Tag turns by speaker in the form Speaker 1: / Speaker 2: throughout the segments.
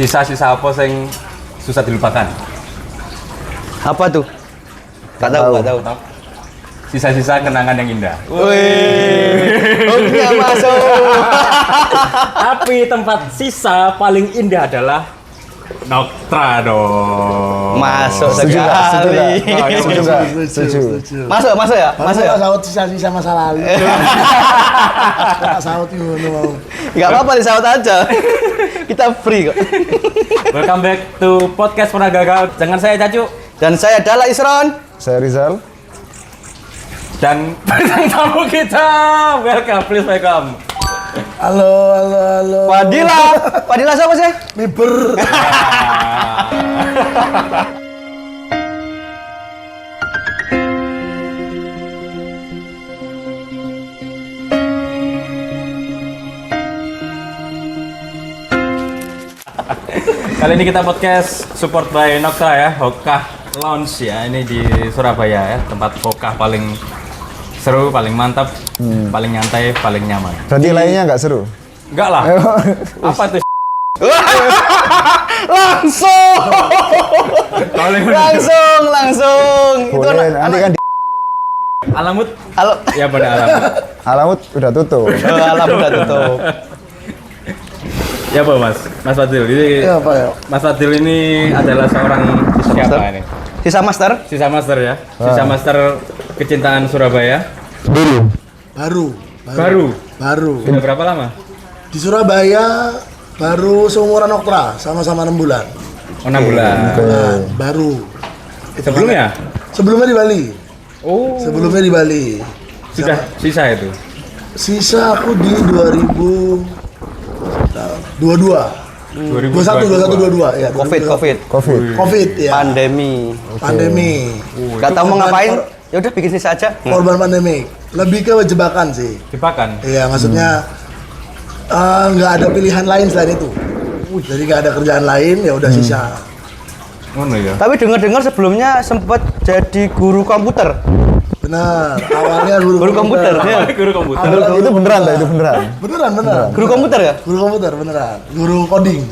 Speaker 1: Sisa-sisa apa yang susah dilupakan?
Speaker 2: Apa tuh? Gak tahu.
Speaker 1: Sisa-sisa kenangan yang indah.
Speaker 2: Wih, hooknya masuk.
Speaker 1: Tapi tempat sisa paling indah adalah Noktra dong.
Speaker 2: Masuk
Speaker 3: Setuju
Speaker 2: sekali.
Speaker 3: Setuju.
Speaker 2: Masuk ya? Masuk ya?
Speaker 4: Saut sisa-sisa masa lalu. Saut itu mau.
Speaker 2: Gak apa-apa disaut aja. Kita free kok.
Speaker 1: Welcome back to podcast Pernah Gagal. Dengan saya Cacu
Speaker 2: Dan saya Dala Isron.
Speaker 3: Saya Rizal.
Speaker 1: dan bintang tamu kita. Welcome, please welcome.
Speaker 4: Halo.
Speaker 2: Padila siapa sih?
Speaker 4: Miber.
Speaker 1: Kali ini kita podcast support by Noktra ya, Hokah Lounge ya. Ini di Surabaya ya, tempat hokah paling seru, paling mantap, paling nyantai, paling nyaman.
Speaker 3: Berarti lainnya nggak seru?
Speaker 1: Enggak lah. Apa itu?
Speaker 2: Langsung. Itu
Speaker 3: Boleh, nanti kan di
Speaker 1: Alamut?
Speaker 2: Halo.
Speaker 1: Ya pada Alamut.
Speaker 3: Alamut udah tutup.
Speaker 2: Alam udah tutup.
Speaker 1: Ya apa Mas? Mas Fadil. Jadi
Speaker 4: Ya apa ya?
Speaker 1: Mas Fadil ini adalah seorang siapa
Speaker 2: Master.
Speaker 1: ini?
Speaker 2: Sisa Master.
Speaker 1: Sisa Master ya. Sisa Master kecintaan Surabaya.
Speaker 4: Baru.
Speaker 1: Sudah berapa lama?
Speaker 4: Di Surabaya baru seumuran Noktra, sama-sama 6 bulan.
Speaker 1: Oh, 6 bulan.
Speaker 4: Baru.
Speaker 1: Sebelumnya?
Speaker 4: Sebelumnya di Bali.
Speaker 1: Oh.
Speaker 4: Sebelumnya di Bali.
Speaker 1: Sudah sisa itu.
Speaker 4: Sisa aku di 2022. 21, 22 ya.
Speaker 2: Covid
Speaker 4: ya. Pandemi.
Speaker 2: Gak tahu mau ngapain. Ya udah bikin sisa aja.
Speaker 4: Korban pandemi. Lebih ke jebakan sih.
Speaker 1: Jebakan.
Speaker 4: Iya, maksudnya nggak ada pilihan lain selain itu. Jadi nggak ada kerjaan lain, ya udah sisa.
Speaker 1: Ngono ya.
Speaker 2: Tapi dengar-dengar sebelumnya sempat jadi guru komputer.
Speaker 4: Benar. Awalnya
Speaker 2: Guru komputer. Ya.
Speaker 1: Guru komputer.
Speaker 3: Itu beneran tak? Itu beneran.
Speaker 4: Beneran.
Speaker 2: Guru komputer ya?
Speaker 4: Guru komputer beneran. Guru coding.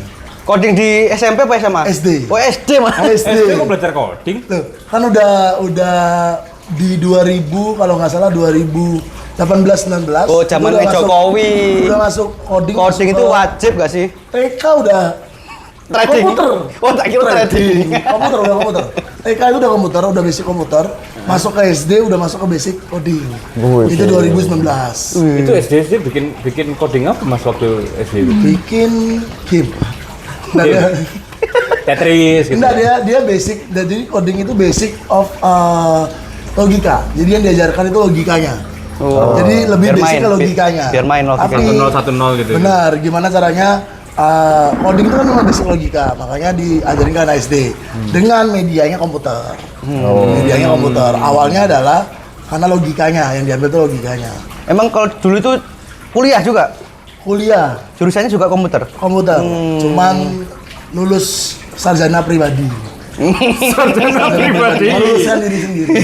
Speaker 2: Coding di SMP apa SMA?
Speaker 4: SD.
Speaker 2: Oh SD mah.
Speaker 4: SD.
Speaker 1: SD kok belajar coding?
Speaker 4: Tuh, kan udah di 2000 kalau nggak salah 2018-19.
Speaker 2: Oh zaman Jokowi.
Speaker 4: Udah masuk coding.
Speaker 2: Coding itu wajib gak sih?
Speaker 4: TK udah
Speaker 2: Trading.
Speaker 4: komputer.
Speaker 2: Oh tak kira trading.
Speaker 4: komputer. TK itu udah komputer, udah basic komputer. Masuk ke SD udah masuk ke basic coding.
Speaker 3: Wih,
Speaker 4: Itu 2019.
Speaker 1: Itu SD bikin coding apa Mas waktu SD itu?
Speaker 4: Bikin game. Nah,
Speaker 1: Tetris gitu.
Speaker 4: enggak, dia basic. Jadi coding itu basic of logika. Jadi yang diajarkan itu logikanya.
Speaker 2: Oh.
Speaker 4: Jadi lebih
Speaker 2: Biar
Speaker 4: basic
Speaker 2: main,
Speaker 4: ke logikanya.
Speaker 2: biar main logikanya.
Speaker 1: 1-0 gitu.
Speaker 4: Benar, gimana caranya coding itu kan memang basic logika, makanya diajarin ke anak SD dengan medianya komputer. Medianya komputer. Awalnya adalah karena logikanya, yang diambil itu logikanya.
Speaker 2: Emang kalau dulu itu kuliah juga?
Speaker 4: Kuliah
Speaker 2: Jurusannya juga komputer?
Speaker 4: komputer, cuman lulus sarjana pribadi.
Speaker 1: Sarjana pribadi.
Speaker 4: Meluluskan diri sendiri.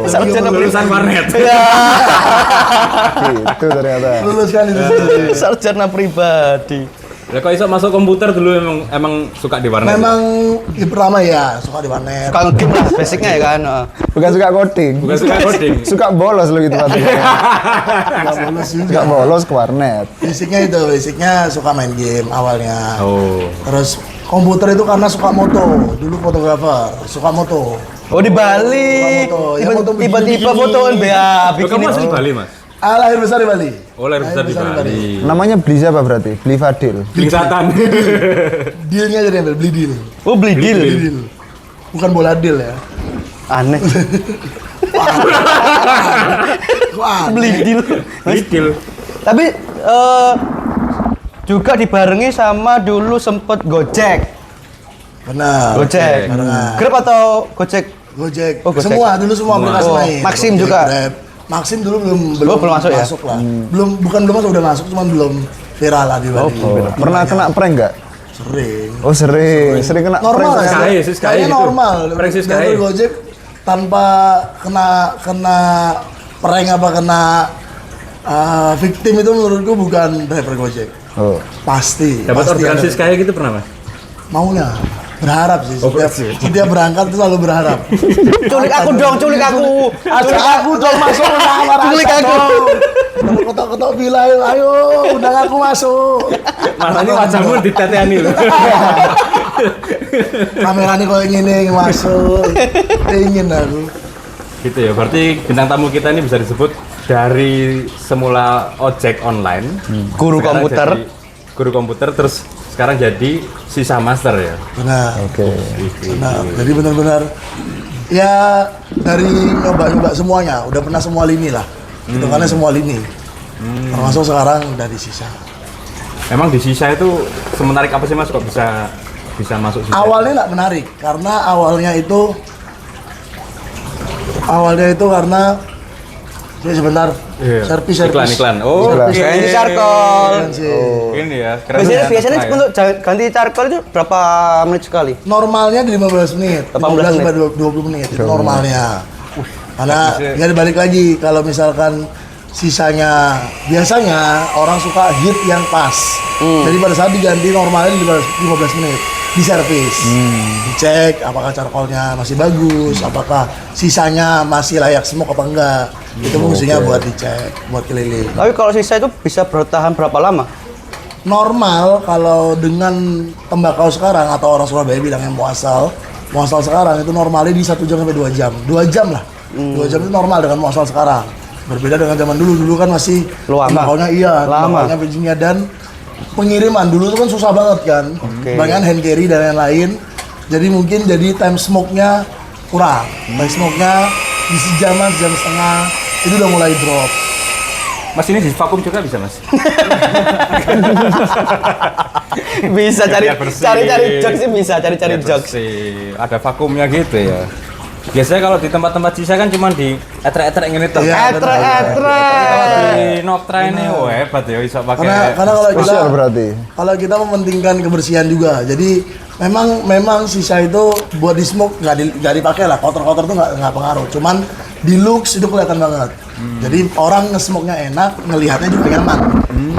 Speaker 2: Sarjana
Speaker 1: Lulusan warnet.
Speaker 3: Itu ternyata.
Speaker 4: Meluluskan diri sendiri.
Speaker 2: Sarjana pribadi.
Speaker 1: Lah kok iso masuk komputer dulu emang suka di warnet?
Speaker 4: Memang pertama ya suka di warnet.
Speaker 2: Suka game lah, basicnya ya kan.
Speaker 3: Bukan suka coding.
Speaker 1: Bukan suka coding.
Speaker 3: Suka bolos lo gitu katanya.
Speaker 4: Nggak lulus juga.
Speaker 3: Suka bolos ke warnet.
Speaker 4: Basicnya suka main game awalnya.
Speaker 1: Oh.
Speaker 4: Terus komputer itu karena suka moto. Dulu fotografer, suka moto.
Speaker 2: Oh di Bali.
Speaker 4: Foto, ya, foto
Speaker 2: Tiba-tiba
Speaker 4: begini-begini.
Speaker 2: fotoan BA
Speaker 1: Loh, kamu asli Bali, Mas?
Speaker 4: Lahir besar di Bali.
Speaker 1: Oh, lahir besar di Bali.
Speaker 3: Namanya Beli siapa berarti? Beli Fadil.
Speaker 1: Kelihatan.
Speaker 4: Dealnya jadi ambil, beli deal.
Speaker 2: Oh beli deal.
Speaker 4: Beli deal. Bukan bola deal ya.
Speaker 2: Aneh.
Speaker 4: Wah,
Speaker 2: Beli deal.
Speaker 1: Lidil.
Speaker 2: Tapi juga dibarengi sama dulu sempet Gojek.
Speaker 4: benar.
Speaker 2: Gojek.
Speaker 4: Benar.
Speaker 2: Grab atau Gojek?
Speaker 4: Gojek.
Speaker 2: Oh, Gojek.
Speaker 4: Semua aplikasi
Speaker 2: Oh,
Speaker 4: main.
Speaker 2: Maxim
Speaker 4: Gojek,
Speaker 2: juga?
Speaker 4: Grab. Maxim dulu belum
Speaker 2: belum masuk ya?
Speaker 4: lah. Bukan belum masuk, udah masuk, cuman belum viral lah di Bali.
Speaker 3: Pernah kena prank nggak?
Speaker 4: Sering.
Speaker 3: Oh sering kena
Speaker 4: Normal
Speaker 3: prank.
Speaker 4: ya?
Speaker 1: Sky
Speaker 4: Kayaknya
Speaker 1: gitu.
Speaker 4: normal.
Speaker 1: Prank Sky.
Speaker 4: Dari Gojek tanpa kena prank apa kena victim itu menurutku bukan driver Gojek.
Speaker 3: Oh.
Speaker 4: Pasti.
Speaker 1: Dapat
Speaker 4: pasti
Speaker 1: orderan
Speaker 4: ada.
Speaker 1: Siskaya gitu pernah, Mas?
Speaker 4: maunya berharap sih setiap berangkat tuh selalu berharap.
Speaker 2: Culik aku dong, culik aku.
Speaker 4: Ajak aku dong masuk sama
Speaker 2: Culik aku.
Speaker 4: Ketok-ketok bila ayo undang aku masuk.
Speaker 1: Malah ini wajahmu ditetehani lho.
Speaker 4: Kameranya kok ngene masuk. Ingin aku.
Speaker 1: Gitu ya, berarti bintang tamu kita ini bisa disebut dari semula ojek online,
Speaker 2: Guru
Speaker 1: sekarang
Speaker 2: komputer.
Speaker 1: jadi guru komputer, terus sekarang jadi sisa master ya.
Speaker 4: Benar.
Speaker 3: Oke.
Speaker 4: Benar. Jadi benar-benar ya dari nyoba-nyoba semuanya, udah pernah semua lini lah. Hitungannya semua lini. Termasuk sekarang dari sisa.
Speaker 1: Emang di sisa itu semenarik apa sih Mas kok bisa masuk sisa?
Speaker 4: Awalnya nggak menarik karena awalnya itu karena sebentar
Speaker 1: Iya.
Speaker 4: servis
Speaker 1: Iklan. Oh,
Speaker 4: Servis.
Speaker 2: Ganti charcoal.
Speaker 1: ini ya. Keren
Speaker 2: Biasanya
Speaker 1: ya.
Speaker 2: untuk ganti charcoal itu berapa menit sekali?
Speaker 4: Normalnya di 15 menit,
Speaker 2: 18
Speaker 4: sampai 20 menit itu normalnya. Karena
Speaker 1: bisa.
Speaker 4: ya balik lagi kalau misalkan sisanya biasanya orang suka hit yang pas. Jadi pada saat diganti normalnya di 15 menit di servis. Dicek apakah charcoalnya masih bagus, apakah sisanya masih layak smoke apa enggak. Itu fungsinya buat dicek, buat keliling.
Speaker 2: Tapi kalau sisa itu bisa bertahan berapa lama?
Speaker 4: Normal kalau dengan tembakau sekarang atau orang Surabaya bilangnya muasal sekarang itu normalnya di 1 jam sampai 2 jam. 2 jam lah. 2 jam itu normal dengan muasal sekarang. Berbeda dengan zaman dulu kan masih
Speaker 2: Lama.
Speaker 4: tembakaunya
Speaker 2: Lama.
Speaker 4: tembakaunya Virginia dan pengiriman dulu tuh kan susah banget kan. Banyak hand carry dan lain-lain. Jadi mungkin time smoke-nya kurang. Time smoke-nya di sejam setengah itu udah mulai drop.
Speaker 1: Mas ini di vakum juga bisa Mas?
Speaker 2: Bisa
Speaker 1: Biar bersih.
Speaker 2: cari jokes sih bisa cari
Speaker 1: Biar
Speaker 2: jokes.
Speaker 1: bersih. Ada vakumnya gitu ya. Biasanya kalau di tempat-tempat sisa kan cuma di etrek-etrek ngene tuh.
Speaker 4: Iya.
Speaker 1: Di Noctra ini hebat ya bisa pakai.
Speaker 4: Karena kalau kita
Speaker 3: Spesial berarti.
Speaker 4: kalau kita mementingkan kebersihan juga, jadi memang sisa itu buat di smoke nggak dipakai lah, kotor tuh nggak pengaruh, cuman di looks itu kelihatan banget. Jadi orang nge-smoke-nya enak, ngelihatnya juga nyaman.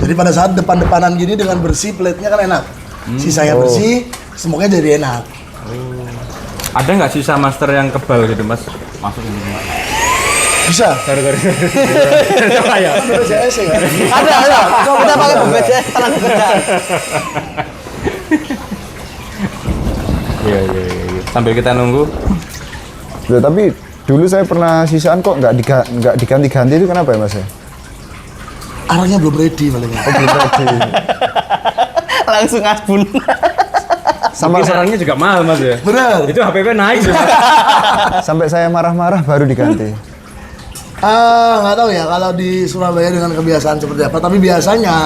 Speaker 4: Jadi pada saat depan-depanan gini dengan bersih plate-nya kan enak, sisanya bersih, smoke-nya jadi enak.
Speaker 1: Ada nggak sisa master yang kebal gitu Mas? Masuk ini.
Speaker 4: Bisa.
Speaker 1: Coba ya.
Speaker 4: BPJS ya.
Speaker 2: Ada. Kita pakai BPJS tenaga kerjaan.
Speaker 1: Iya. Sambil kita nunggu.
Speaker 3: Ya, tapi dulu saya pernah sisaan kok nggak diganti-ganti itu kenapa ya Mas ya?
Speaker 4: Arahnya belum ready paling.
Speaker 3: Belum ready.
Speaker 2: Langsung asbun.
Speaker 3: Sama
Speaker 1: Mungkin orangnya juga mahal Mas ya.
Speaker 4: Bener.
Speaker 1: Itu HPP naik sih.
Speaker 3: sampai saya marah-marah baru diganti.
Speaker 4: Nggak tahu ya kalau di Surabaya dengan kebiasaan seperti apa, tapi biasanya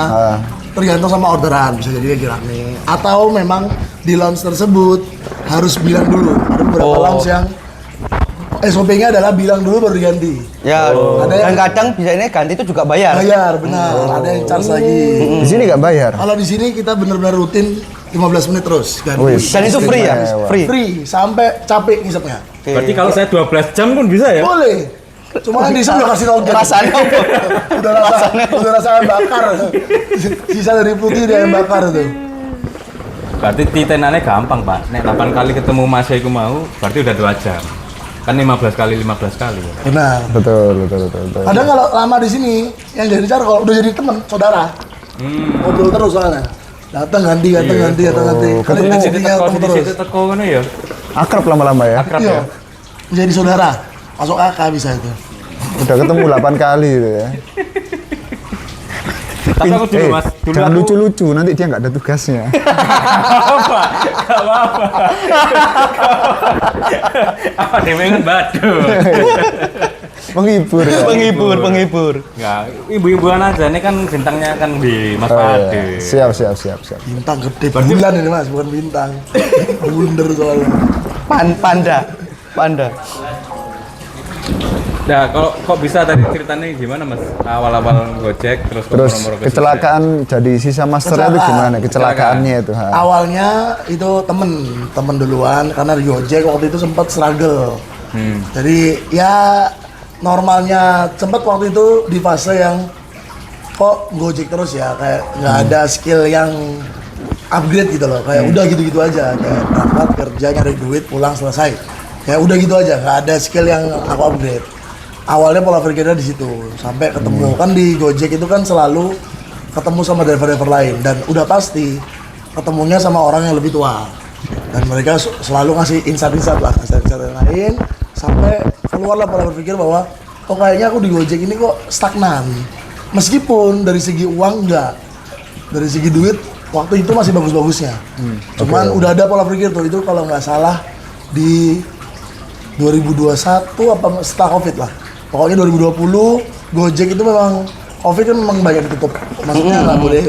Speaker 4: tergantung sama orderan, bisa jadi kayak Girani atau memang di lounge tersebut harus bilang dulu. Ada beberapa lounge yang SOP-nya adalah bilang dulu baru diganti.
Speaker 2: Ya,
Speaker 4: Ada
Speaker 2: dan
Speaker 4: yang-
Speaker 2: kadang biasanya ganti itu juga bayar.
Speaker 4: Bayar, benar. Ada yang charge lagi.
Speaker 3: Di sini nggak bayar.
Speaker 4: Kalau di sini kita benar-benar rutin 15 menit terus ganti.
Speaker 3: Wih.
Speaker 2: Dan itu free ya?
Speaker 3: Mewah.
Speaker 2: Free.
Speaker 4: Sampai capek ngisepnya.
Speaker 1: Berarti kalau saya 12 jam pun bisa ya?
Speaker 4: Boleh. Cuma kan di sana udah kasih nogen.
Speaker 2: Rasanya
Speaker 4: udah rasa ayam bakar. Sisa dari putih dia ayam bakar tuh.
Speaker 1: Berarti titenannya gampang Pak. Nek 8 kali ketemu Mas iku mau, berarti udah 2 jam. Kan 15 kali ya.
Speaker 4: Benar.
Speaker 3: Betul.
Speaker 4: Kadang kalau lama di sini yang jadi charcoal udah jadi teman, saudara. Ngobrol terus soalnya. Datang ganti.
Speaker 3: ketemu.
Speaker 4: Kalian
Speaker 1: Situ
Speaker 4: intinya
Speaker 1: teko,
Speaker 4: ketemu
Speaker 1: situ
Speaker 4: terus.
Speaker 1: teko ngono ya.
Speaker 3: Akrab lama-lama ya.
Speaker 1: Akrab
Speaker 4: Iya.
Speaker 1: ya.
Speaker 4: Jadi saudara. Masuk kakak bisa itu.
Speaker 3: Udah ketemu 8 kali gitu ya.
Speaker 1: Tapi aku dulu Mas, dulu
Speaker 3: Jangan
Speaker 1: aku
Speaker 3: lucu-lucu, nanti dia nggak ada tugasnya.
Speaker 1: Gak apa-apa. Apa dia pengen badu?
Speaker 3: Menghibur ya.
Speaker 2: Penghibur.
Speaker 1: Enggak, ibu-ibuan aja. Ini kan bintangnya kan di Mas
Speaker 3: Oh,
Speaker 1: Pade.
Speaker 3: iya. Siap.
Speaker 4: Bintang gede, bulan ini mas, bukan bintang. Blunder soalnya.
Speaker 2: Panda.
Speaker 1: Nah, kok bisa tadi ceritanya gimana Mas? Awal-awal Gojek terus
Speaker 3: Terus
Speaker 1: nomor-nomor ke
Speaker 3: kecelakaan jadi sisa masternya itu gimana? Kecelakaannya itu. Ha.
Speaker 4: Awalnya itu temen duluan karena di Gojek waktu itu sempat struggle. Jadi ya normalnya sempat waktu itu di fase yang kok Gojek terus ya kayak nggak ada skill yang upgrade gitu loh, kayak udah gitu-gitu aja, kayak berangkat kerja nyari duit pulang selesai, kayak udah gitu aja, nggak ada skill yang aku upgrade. Awalnya pola pikirnya di situ, sampai ketemu kan di Gojek itu kan selalu ketemu sama driver-driver lain dan udah pasti ketemunya sama orang yang lebih tua dan mereka selalu ngasih insight-insight lah, insight-insight yang lain sampai keluarlah pola berpikir bahwa oh kayaknya aku di Gojek ini kok stagnan, meskipun dari segi uang enggak, dari segi duit waktu itu masih bagus-bagusnya. Cuman udah ada pola pikir tuh, itu kalau nggak salah di 2021 apa setelah Covid lah. Pokoknya 2020 Gojek itu memang Covid kan memang banyak ditutup. Maksudnya nggak boleh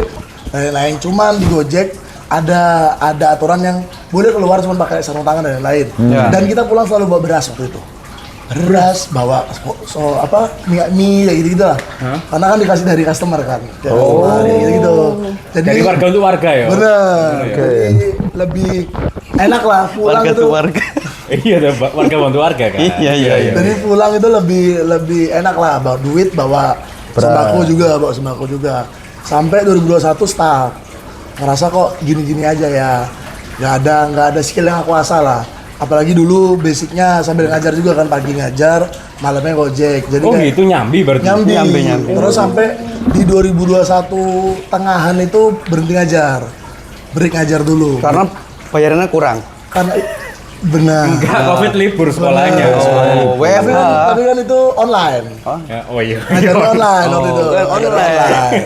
Speaker 4: lain-lain. Cuman di Gojek ada aturan yang boleh keluar cuma pakai sarung tangan dan lain-lain. Dan kita pulang selalu bawa beras waktu itu. Beras, bawa mie kayak gitu-gitu lah. Karena kan dikasih dari customer kan. Kayak gitu-gitu. Jadi
Speaker 1: Dari warga untuk warga ya?
Speaker 4: bener. Jadi lebih enak lah pulang
Speaker 5: Warga
Speaker 4: itu.
Speaker 5: tuh warga.
Speaker 1: Iya, warga bantu warga kan?
Speaker 5: Iya.
Speaker 4: Jadi pulang itu lebih enak lah, bawa duit, bawa sembako juga. Sampai 2021 stuck. Ngerasa kok gini-gini aja ya. Nggak ada skill yang aku asal lah. Apalagi dulu basicnya sambil ngajar juga kan, pagi ngajar, malamnya Gojek. Jadi kayak
Speaker 1: gitu nyambi berarti?
Speaker 4: nyambi. Terus sampai di 2021 tengahan itu berhenti ngajar. Break ngajar dulu.
Speaker 5: Karena bayarannya kurang.
Speaker 4: Karena benar.
Speaker 1: Enggak, Covid libur sekolahnya.
Speaker 5: Oh,
Speaker 4: Tapi
Speaker 5: WFH.
Speaker 4: kan itu online.
Speaker 1: Ya, oh iya.
Speaker 4: Ngajar online waktu itu. Ngajar
Speaker 5: online.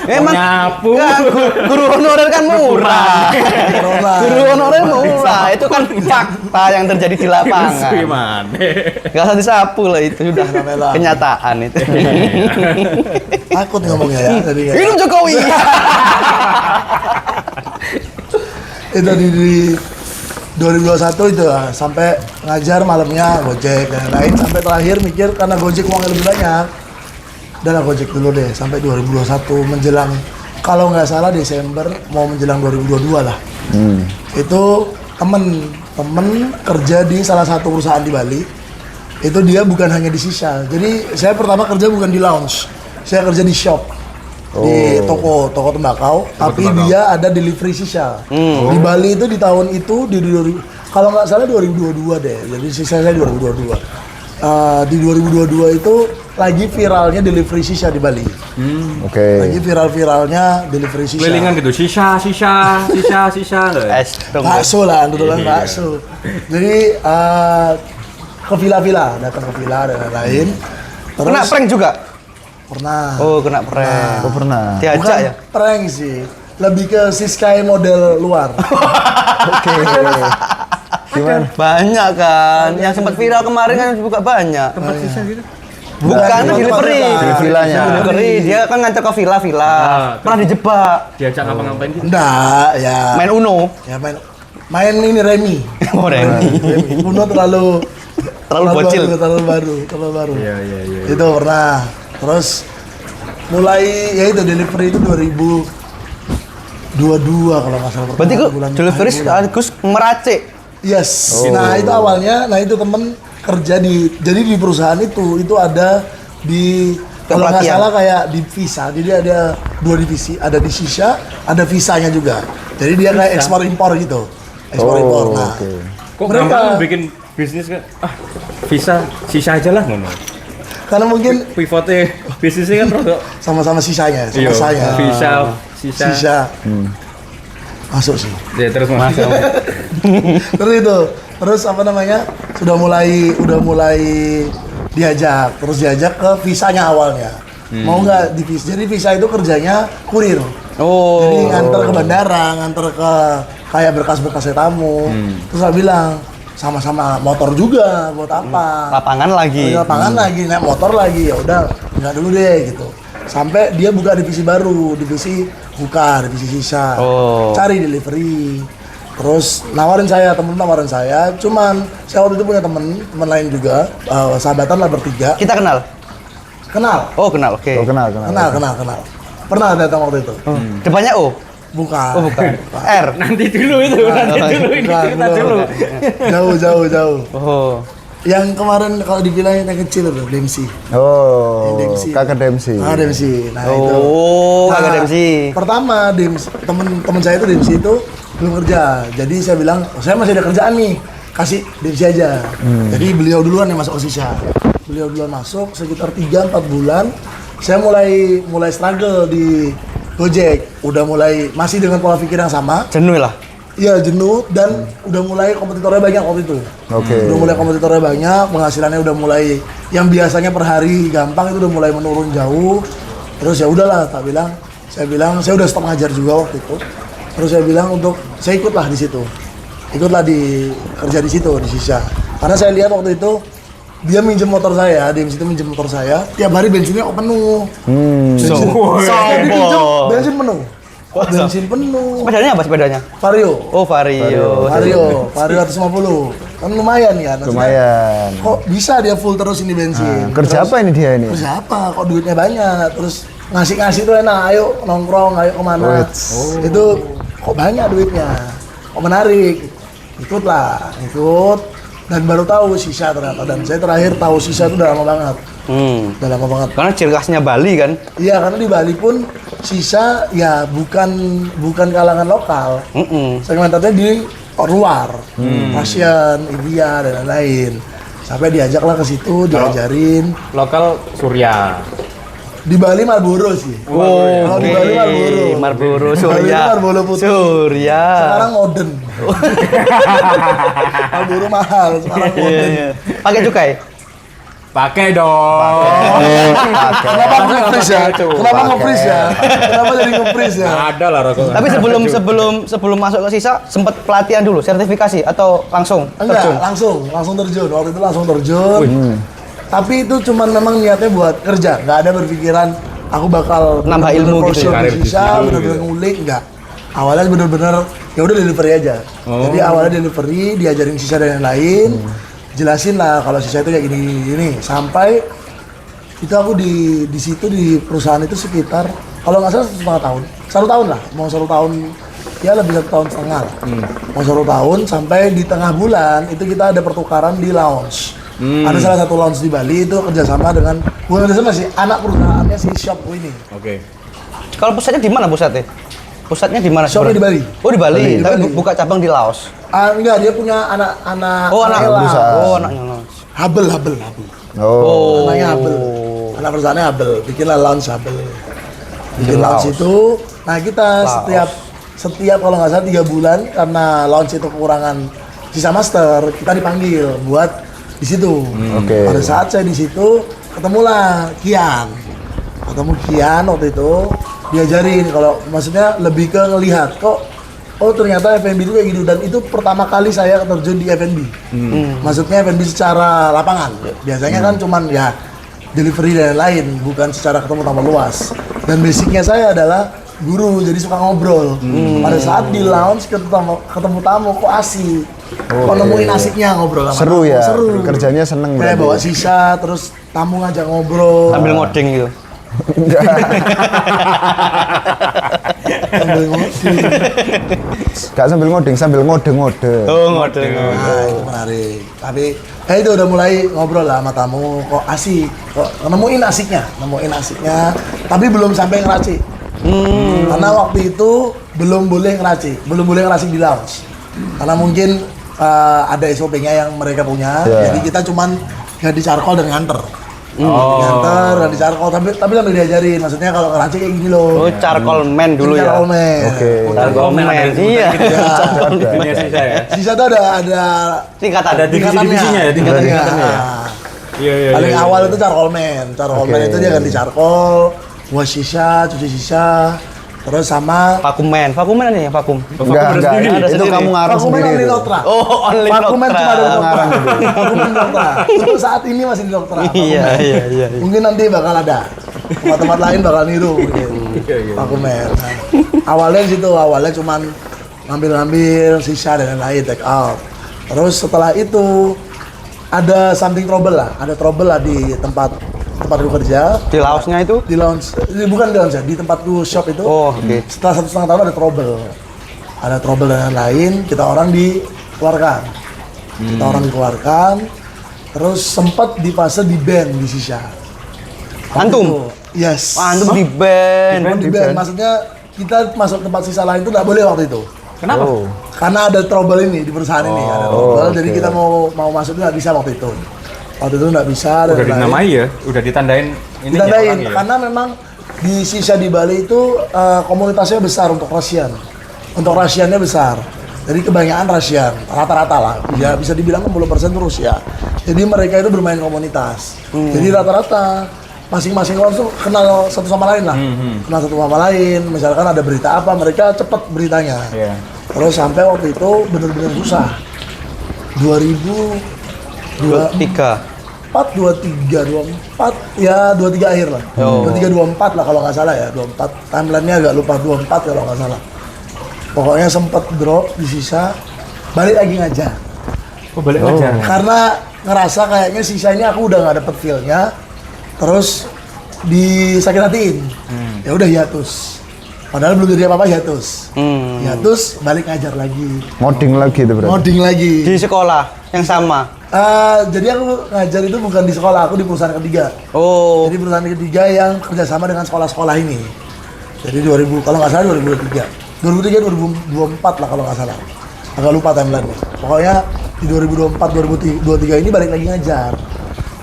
Speaker 5: Emang
Speaker 1: Nyapu.
Speaker 5: ya, guru honorer kan murah.
Speaker 4: Ngajar online.
Speaker 5: Guru honorer murah. Itu kan fakta yang terjadi di lapangan.
Speaker 1: Gimana?
Speaker 5: Gak usah disapu lah, itu sudah
Speaker 4: Namanya.
Speaker 5: kenyataan itu.
Speaker 4: Takut ngomongnya ya. Jadi kayak-
Speaker 5: Hidup Jokowi.
Speaker 4: itu di 2021 itu lah, sampai ngajar malamnya Gojek dan lain, sampai terakhir mikir karena Gojek uangnya lebih banyak, udah Gojek dulu deh sampai 2021 menjelang, kalau nggak salah Desember mau menjelang 2022 lah. Itu temen kerja di salah satu perusahaan di Bali. Itu dia bukan hanya di sisa, jadi saya pertama kerja bukan di lounge, saya kerja di shop, di toko tembakau, tapi dia ada delivery sisa. Di Bali itu di tahun itu kalau nggak salah 2022 deh, jadi sisa saya 2022. Di 2022 itu lagi viralnya delivery sisa di Bali. Lagi viral-viralnya delivery sisa.
Speaker 1: Kelilingan gitu, sisa.
Speaker 4: Bakso lah, kebetulan bakso. Jadi ke villa-villa, datang ke villa dan lain-lain. Terus
Speaker 5: Kena prank juga?
Speaker 4: pernah.
Speaker 5: Oh, kena prank.
Speaker 3: Oh pernah.
Speaker 5: Diajak
Speaker 4: Bukan
Speaker 5: ya?
Speaker 4: prank sih, lebih ke Siskai model luar.
Speaker 3: Oke. Gimana?
Speaker 5: Banyak kan. Yang sempat viral kemarin kan juga banyak.
Speaker 1: Tempat sisa gitu.
Speaker 5: Bukan,
Speaker 4: Nah,
Speaker 5: itu delivery.
Speaker 3: Di villanya.
Speaker 5: Delivery. Dia kan ngantar ke villa-villa. Pernah dijebak.
Speaker 1: Diajak ngapa-ngapain gitu.
Speaker 4: Enggak, ya.
Speaker 5: Main Uno.
Speaker 4: Ya main ini Remi.
Speaker 5: Oh, Remi.
Speaker 4: Uno terlalu
Speaker 5: Bocil.
Speaker 4: terlalu baru.
Speaker 1: Iya.
Speaker 4: Itu pernah. Terus mulai ya itu delivery itu 2022 kalau nggak salah.
Speaker 5: Berarti kok
Speaker 4: Bulan-
Speaker 5: delivery
Speaker 4: bulan.
Speaker 5: sekaligus meracik.
Speaker 4: Yes. Nah itu awalnya, itu temen kerja jadi di perusahaan itu ada di kalau nggak
Speaker 5: Pelatihan.
Speaker 4: salah kayak di visa. Jadi ada dua divisi, ada di sisa, ada visanya juga. Jadi dia kayak ekspor impor gitu, ekspor impor. Nah,
Speaker 1: Kok
Speaker 4: mereka
Speaker 1: gampang bikin bisnis kan? Sisa aja lah ngono.
Speaker 4: karena mungkin
Speaker 1: Pivotnya bisnisnya kan rada
Speaker 4: sama-sama sisanya,
Speaker 1: iya,
Speaker 4: sisa.
Speaker 1: sisa.
Speaker 4: Masuk sih.
Speaker 1: Ya terus masuk.
Speaker 4: Terus apa namanya? Sudah mulai diajak ke visanya awalnya. Mau nggak di visa? Jadi visa itu kerjanya kurir.
Speaker 5: Oh.
Speaker 4: Jadi nganter ke bandara, nganter ke kayak berkas-berkasnya tamu. Terus saya bilang sama-sama motor juga buat apa?
Speaker 5: Lapangan lagi.
Speaker 4: Lapangan lagi, naik motor lagi. Ya udah, nggak dulu deh gitu. Sampai dia buka divisi baru, divisi sisa.
Speaker 5: Oh.
Speaker 4: Cari delivery. Terus nawarin saya, cuman saya waktu itu punya temen lain juga, sahabatan lah bertiga.
Speaker 5: Kita kenal.
Speaker 4: Kenal.
Speaker 5: Kenal. Oke.
Speaker 3: Oh kenal.
Speaker 4: Kenal. Pernah datang waktu itu.
Speaker 5: Depannya O.
Speaker 4: Bukan.
Speaker 5: Oh, bukan. R.
Speaker 1: Nanti dulu itu, nanti dulu ini
Speaker 4: Bukan,
Speaker 1: cerita
Speaker 4: belum.
Speaker 1: dulu.
Speaker 4: Jauh.
Speaker 5: Oh.
Speaker 4: Yang kemarin kalau dibilang yang kecil tuh, Dempsey.
Speaker 3: Oh,
Speaker 4: Dempsey.
Speaker 3: kakak Dempsey.
Speaker 4: Ah, Dempsey. Nah, itu.
Speaker 5: Oh,
Speaker 4: Nah,
Speaker 5: kakak Dempsey.
Speaker 4: Pertama, temen saya itu Dempsey itu belum kerja. Jadi saya bilang, oh, saya masih ada kerjaan nih, kasih Dempsey aja. Jadi beliau duluan yang masuk Osisha. Beliau duluan masuk sekitar 3-4 bulan. Saya mulai struggle di Gojek. Udah mulai masih dengan pola pikir yang sama.
Speaker 5: Jenuh lah.
Speaker 4: Iya, jenuh dan udah mulai kompetitornya banyak waktu itu.
Speaker 3: Oke.
Speaker 4: Udah mulai kompetitornya banyak, penghasilannya udah mulai yang biasanya per hari gampang itu udah mulai menurun jauh. Terus ya udahlah, saya bilang saya udah stop ngajar juga waktu itu. Terus saya bilang saya ikutlah di situ. Ikutlah kerja di situ di Shisha. Karena saya lihat waktu itu dia minjem motor saya, dia situ minjem motor saya, tiap hari bensinnya kok penuh. Bensin penuh. Bensin penuh.
Speaker 5: Sepedanya apa sepedanya?
Speaker 4: Vario.
Speaker 5: Oh, Vario.
Speaker 4: Vario 150. Kan lumayan ya.
Speaker 3: Lumayan.
Speaker 4: Kok bisa dia full terus ini bensin?
Speaker 3: Kerja apa ini dia ini?
Speaker 4: Kerja apa? Kok duitnya banyak? Terus ngasih tuh enak. Ayo nongkrong, ayo kemana? Itu kok banyak duitnya? Kok menarik? Ikut. Dan baru tahu Shisha ternyata. Dan saya terakhir tahu Shisha itu udah lama banget. Udah lama banget.
Speaker 5: Karena ciri khasnya Bali kan.
Speaker 4: Iya, karena di Bali pun Shisha ya bukan kalangan lokal. Segmentarnya di luar, Asian, India dan lain-lain. Sampai diajaklah ke situ, diajarin.
Speaker 1: Lokal Surya.
Speaker 4: Di Bali Marlboro sih. Kalau di Bali Marlboro.
Speaker 5: Marlboro
Speaker 4: Bali
Speaker 5: Surya.
Speaker 4: Marlboro putih.
Speaker 5: Surya.
Speaker 4: Sekarang modern. Marlboro mahal, sekarang modern.
Speaker 5: Pakai cukai.
Speaker 1: Pakai dong.
Speaker 4: Kenapa nge-freeze ya? Kenapa nge-freeze ya? Kenapa jadi nge-freeze ya?
Speaker 1: Ada lah rokok.
Speaker 5: Tapi sebelum masuk ke Shisha sempat pelatihan dulu, sertifikasi atau langsung
Speaker 4: Enggak,
Speaker 5: terjun?
Speaker 4: langsung terjun. Waktu itu langsung terjun. Tapi itu cuman memang niatnya buat kerja, nggak ada berpikiran aku bakal
Speaker 5: Nambah ilmu gitu
Speaker 4: ya.
Speaker 5: ya?
Speaker 1: Karir di
Speaker 4: Bisa
Speaker 1: situ
Speaker 4: bener-bener
Speaker 1: gitu.
Speaker 4: ngulik, enggak. Awalnya bener-bener ya udah delivery aja. Jadi awalnya delivery, diajarin Shisha dan lain-lain. Jelasin lah kalau Shisha itu kayak gini sampai itu aku di situ di perusahaan itu sekitar kalau nggak salah 1,5 tahun lah, mau 1 tahun ya lebih 1 tahun setengah lah. Mau 1 tahun sampai di tengah bulan itu kita ada pertukaran di lounge. Ada salah satu lounge di Bali itu kerjasama dengan bukan kerjasama sih, anak perusahaannya si shop ini.
Speaker 1: Oke.
Speaker 5: Kalau pusatnya di mana pusatnya? Pusatnya di mana?
Speaker 4: Shopnya di Bali.
Speaker 5: Oh, di Bali.
Speaker 4: Di
Speaker 5: Tapi
Speaker 4: Bali.
Speaker 5: buka cabang di Laos.
Speaker 4: Enggak, dia punya anak-anak.
Speaker 5: Oh, anak
Speaker 4: Ella.
Speaker 3: perusahaan.
Speaker 5: Oh, anaknya Laos.
Speaker 4: Hubble.
Speaker 3: Oh.
Speaker 4: Namanya Hubble. Anak perusahaannya Hubble. Bikinlah lounge Hubble. Bikin lounge itu. Nah, kita setiap kalau nggak salah 3 bulan karena lounge itu kekurangan Shisha Master, kita dipanggil buat di situ.
Speaker 3: Oke.
Speaker 4: Pada saat saya di situ ketemulah Kian. Ketemu Kian waktu itu diajarin kalau maksudnya lebih ke ngelihat kok oh ternyata F&B itu kayak gitu dan itu pertama kali saya terjun di F&B. Maksudnya F&B secara lapangan. Biasanya kan cuman ya delivery dan lain, bukan secara ketemu tamu luas. Dan basicnya saya adalah guru, jadi suka ngobrol. Pada saat di lounge ketemu tamu kok asik. Kok nemuin asiknya ngobrol sama
Speaker 3: Seru
Speaker 4: tamu,
Speaker 3: ya?
Speaker 4: Seru.
Speaker 3: Kerjanya seneng
Speaker 4: Kayak
Speaker 3: berarti.
Speaker 4: bawa sisa, terus tamu ngajak ngobrol.
Speaker 5: Sambil ngoding gitu.
Speaker 4: Sambil ngobrol.
Speaker 3: Gak sambil ngoding, sambil ngode-ngode.
Speaker 5: Oh, ngoding.
Speaker 4: Nah, itu menarik. Tapi itu udah mulai ngobrol lah sama tamu, kok asik, kok nemuin asiknya, tapi belum sampai ngeracik. Karena waktu itu belum boleh ngeracik di lounge. Karena mungkin ada SOP-nya yang mereka punya, jadi kita cuman ganti charcoal dan nganter. Ganti charcoal, tapi sambil diajarin, maksudnya kalau ngeracik kayak gini loh.
Speaker 5: Oh, charcoal man dulu ya.
Speaker 4: Charcoal man.
Speaker 3: Oke.
Speaker 5: Charcoal man. Iya.
Speaker 1: Punya Shisha ya.
Speaker 4: Sisa tuh ada
Speaker 5: Tingkatan.
Speaker 1: Ada divisi-divisinya ya, tingkatannya.
Speaker 4: Iya. Paling awal itu charcoal man. Charcoal man itu dia ganti charcoal, buat sisa, cuci sisa, terus sama
Speaker 5: Vakum man ini ya, vakum.
Speaker 3: Enggak.
Speaker 5: Ada
Speaker 3: Itu
Speaker 5: sendiri.
Speaker 3: kamu ngarang
Speaker 4: vacuum man
Speaker 3: sendiri
Speaker 4: only
Speaker 3: itu.
Speaker 4: Doktra.
Speaker 5: Oh, only
Speaker 4: Vacuum man
Speaker 5: Doktra.
Speaker 4: cuma ada di
Speaker 3: Ngarang
Speaker 4: Doktra.
Speaker 3: itu.
Speaker 4: Vacuum man Doktra. Untuk saat ini masih di Doktra.
Speaker 5: Iya.
Speaker 4: Mungkin nanti bakal ada. Tempat-tempat lain bakal niru mungkin. Vacuum man. Nah, awalnya di situ, awalnya cuman ngambil sisa dan lain-lain take out. Terus setelah itu ada something trouble lah, di tempat gue kerja.
Speaker 5: Di Laosnya itu?
Speaker 4: Di lounge, bukan di lounge ya, di tempatku shop itu.
Speaker 5: Oh, oke.
Speaker 4: Setelah 1,5 tahun ada trouble dan lain-lain, kita orang dikeluarkan. Terus sempat di fase di ban di sisa.
Speaker 5: Antum?
Speaker 4: Yes.
Speaker 5: Wah, antum di band.
Speaker 4: Di ban. Maksudnya kita masuk tempat sisa lain itu nggak boleh waktu itu.
Speaker 1: Kenapa?
Speaker 3: Oh.
Speaker 4: Karena ada trouble ini di perusahaan ini, ada trouble. Jadi kita mau masuk itu nggak bisa waktu itu. Waktu itu nggak bisa. dan
Speaker 1: Udah
Speaker 4: lain-lain.
Speaker 1: dinamai ya? Udah ditandain ini
Speaker 4: Ditandain karena memang di sisa di Bali itu komunitasnya besar untuk Russian. Untuk Russiannya besar. Jadi kebanyakan Russian, rata-rata lah. Ya bisa dibilang 60% itu Rusia. Jadi mereka itu bermain komunitas. Jadi rata-rata masing-masing orang tuh kenal satu sama lain lah. Kenal satu sama lain. Misalkan ada berita apa, mereka cepet beritanya.
Speaker 1: Iya.
Speaker 4: Terus sampai waktu itu benar-benar susah.
Speaker 5: 3.
Speaker 4: 24 ya 23 akhir lah. 23 24 lah kalau nggak salah ya. 24 timeline-nya agak lupa 24 kalau nggak salah. Pokoknya sempat drop di sisa, balik lagi ngajar.
Speaker 1: Oh, balik ngajar.
Speaker 4: Karena ngerasa kayaknya sisa ini aku udah nggak dapet feel-nya. Terus disakit-hatiin. Ya udah hiatus. Padahal belum jadi apa-apa hiatus. Hiatus balik ngajar lagi.
Speaker 3: Ngoding lagi itu berarti.
Speaker 4: Ngoding lagi.
Speaker 5: Di sekolah yang sama.
Speaker 4: Jadi aku ngajar itu bukan di sekolah, aku di perusahaan ketiga.
Speaker 5: Oh.
Speaker 4: Jadi perusahaan ketiga yang kerjasama dengan sekolah-sekolah ini. Jadi 2000, kalau nggak salah 2024 lah kalau nggak salah. Agak lupa timeline-nya. Pokoknya di 2024, 2023 ini balik lagi ngajar.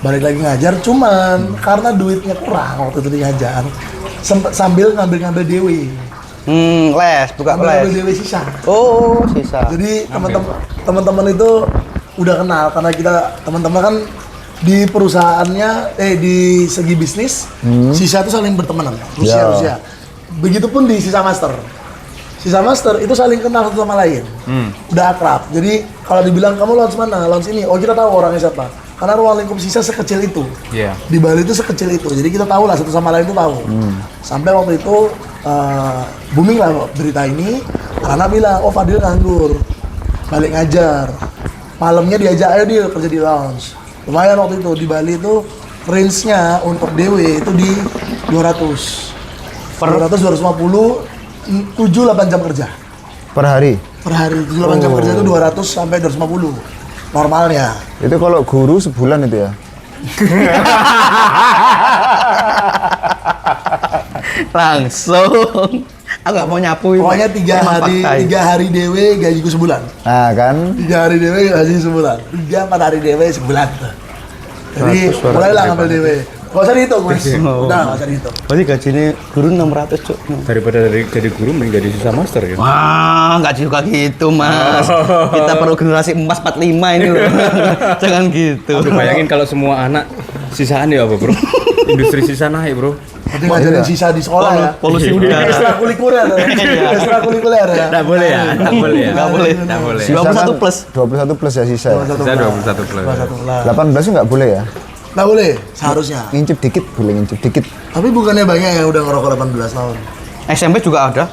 Speaker 4: Balik lagi ngajar, cuman karena duitnya kurang waktu itu ngajar, sambil ngambil DW.
Speaker 5: Les, buka
Speaker 4: Ngambil
Speaker 5: les.
Speaker 4: DW sisa.
Speaker 5: Oh, sisa.
Speaker 4: Jadi teman-teman itu udah kenal karena kita teman-teman kan di perusahaannya di segi bisnis sisa itu saling bertemanan Rusia. Begitupun di sisa master itu saling kenal satu sama lain. Udah akrab. Jadi kalau dibilang kamu launch mana, launch ini, oh kita tahu orangnya siapa. Karena ruang lingkup sisa sekecil itu.
Speaker 1: Iya.
Speaker 4: Di Bali itu sekecil itu. Jadi kita tahu lah satu sama lain itu tahu. Sampai waktu itu booming lah berita ini karena bilang, oh Fadil nganggur, balik ngajar. Malamnya diajak, ayo dia kerja di lounge. Lumayan waktu itu di Bali itu range-nya untuk DW itu di 200. 200, 250, 7-8 jam kerja.
Speaker 3: Per hari.
Speaker 4: Per hari 7-8 jam kerja itu 200 sampai 250 normalnya.
Speaker 3: Itu kalau guru sebulan itu ya.
Speaker 5: Langsung. Aku nggak mau nyapu.
Speaker 4: Pokoknya 3 hari DW gajiku sebulan.
Speaker 3: Nah kan.
Speaker 4: 3 hari DW gaji sebulan. 3-4 hari DW sebulan. Jadi mulailah ngambil DW. Gak usah dihitung mas. Udah gak usah dihitung.
Speaker 5: Berarti gajinya guru 600 cuk.
Speaker 1: Daripada jadi guru mending jadi sisa master ya.
Speaker 5: Wah, nggak juga gitu mas. Kita perlu generasi emas 45 ini loh. Jangan gitu.
Speaker 1: Aduh, bayangin kalau semua anak sisaan ya apa bro? Industri sisa naik bro.
Speaker 4: Nanti ngajarin sisa di sekolah ya.
Speaker 5: Polusi udara.
Speaker 4: Ekstrakurikuler ya. Ekstrakurikuler ya.
Speaker 1: Nggak boleh ya? Nggak boleh ya?
Speaker 5: Nggak boleh.
Speaker 1: Nggak boleh.
Speaker 3: Sisa
Speaker 5: 21 plus.
Speaker 3: 21 plus ya sisa. Ya?
Speaker 1: Sisa 21 plus.
Speaker 3: 18 tuh nggak boleh ya?
Speaker 4: Nggak boleh, seharusnya.
Speaker 3: Ngincip dikit, boleh ngincip dikit.
Speaker 4: Tapi bukannya banyak yang udah ngerokok 18 tahun.
Speaker 5: SMP juga ada.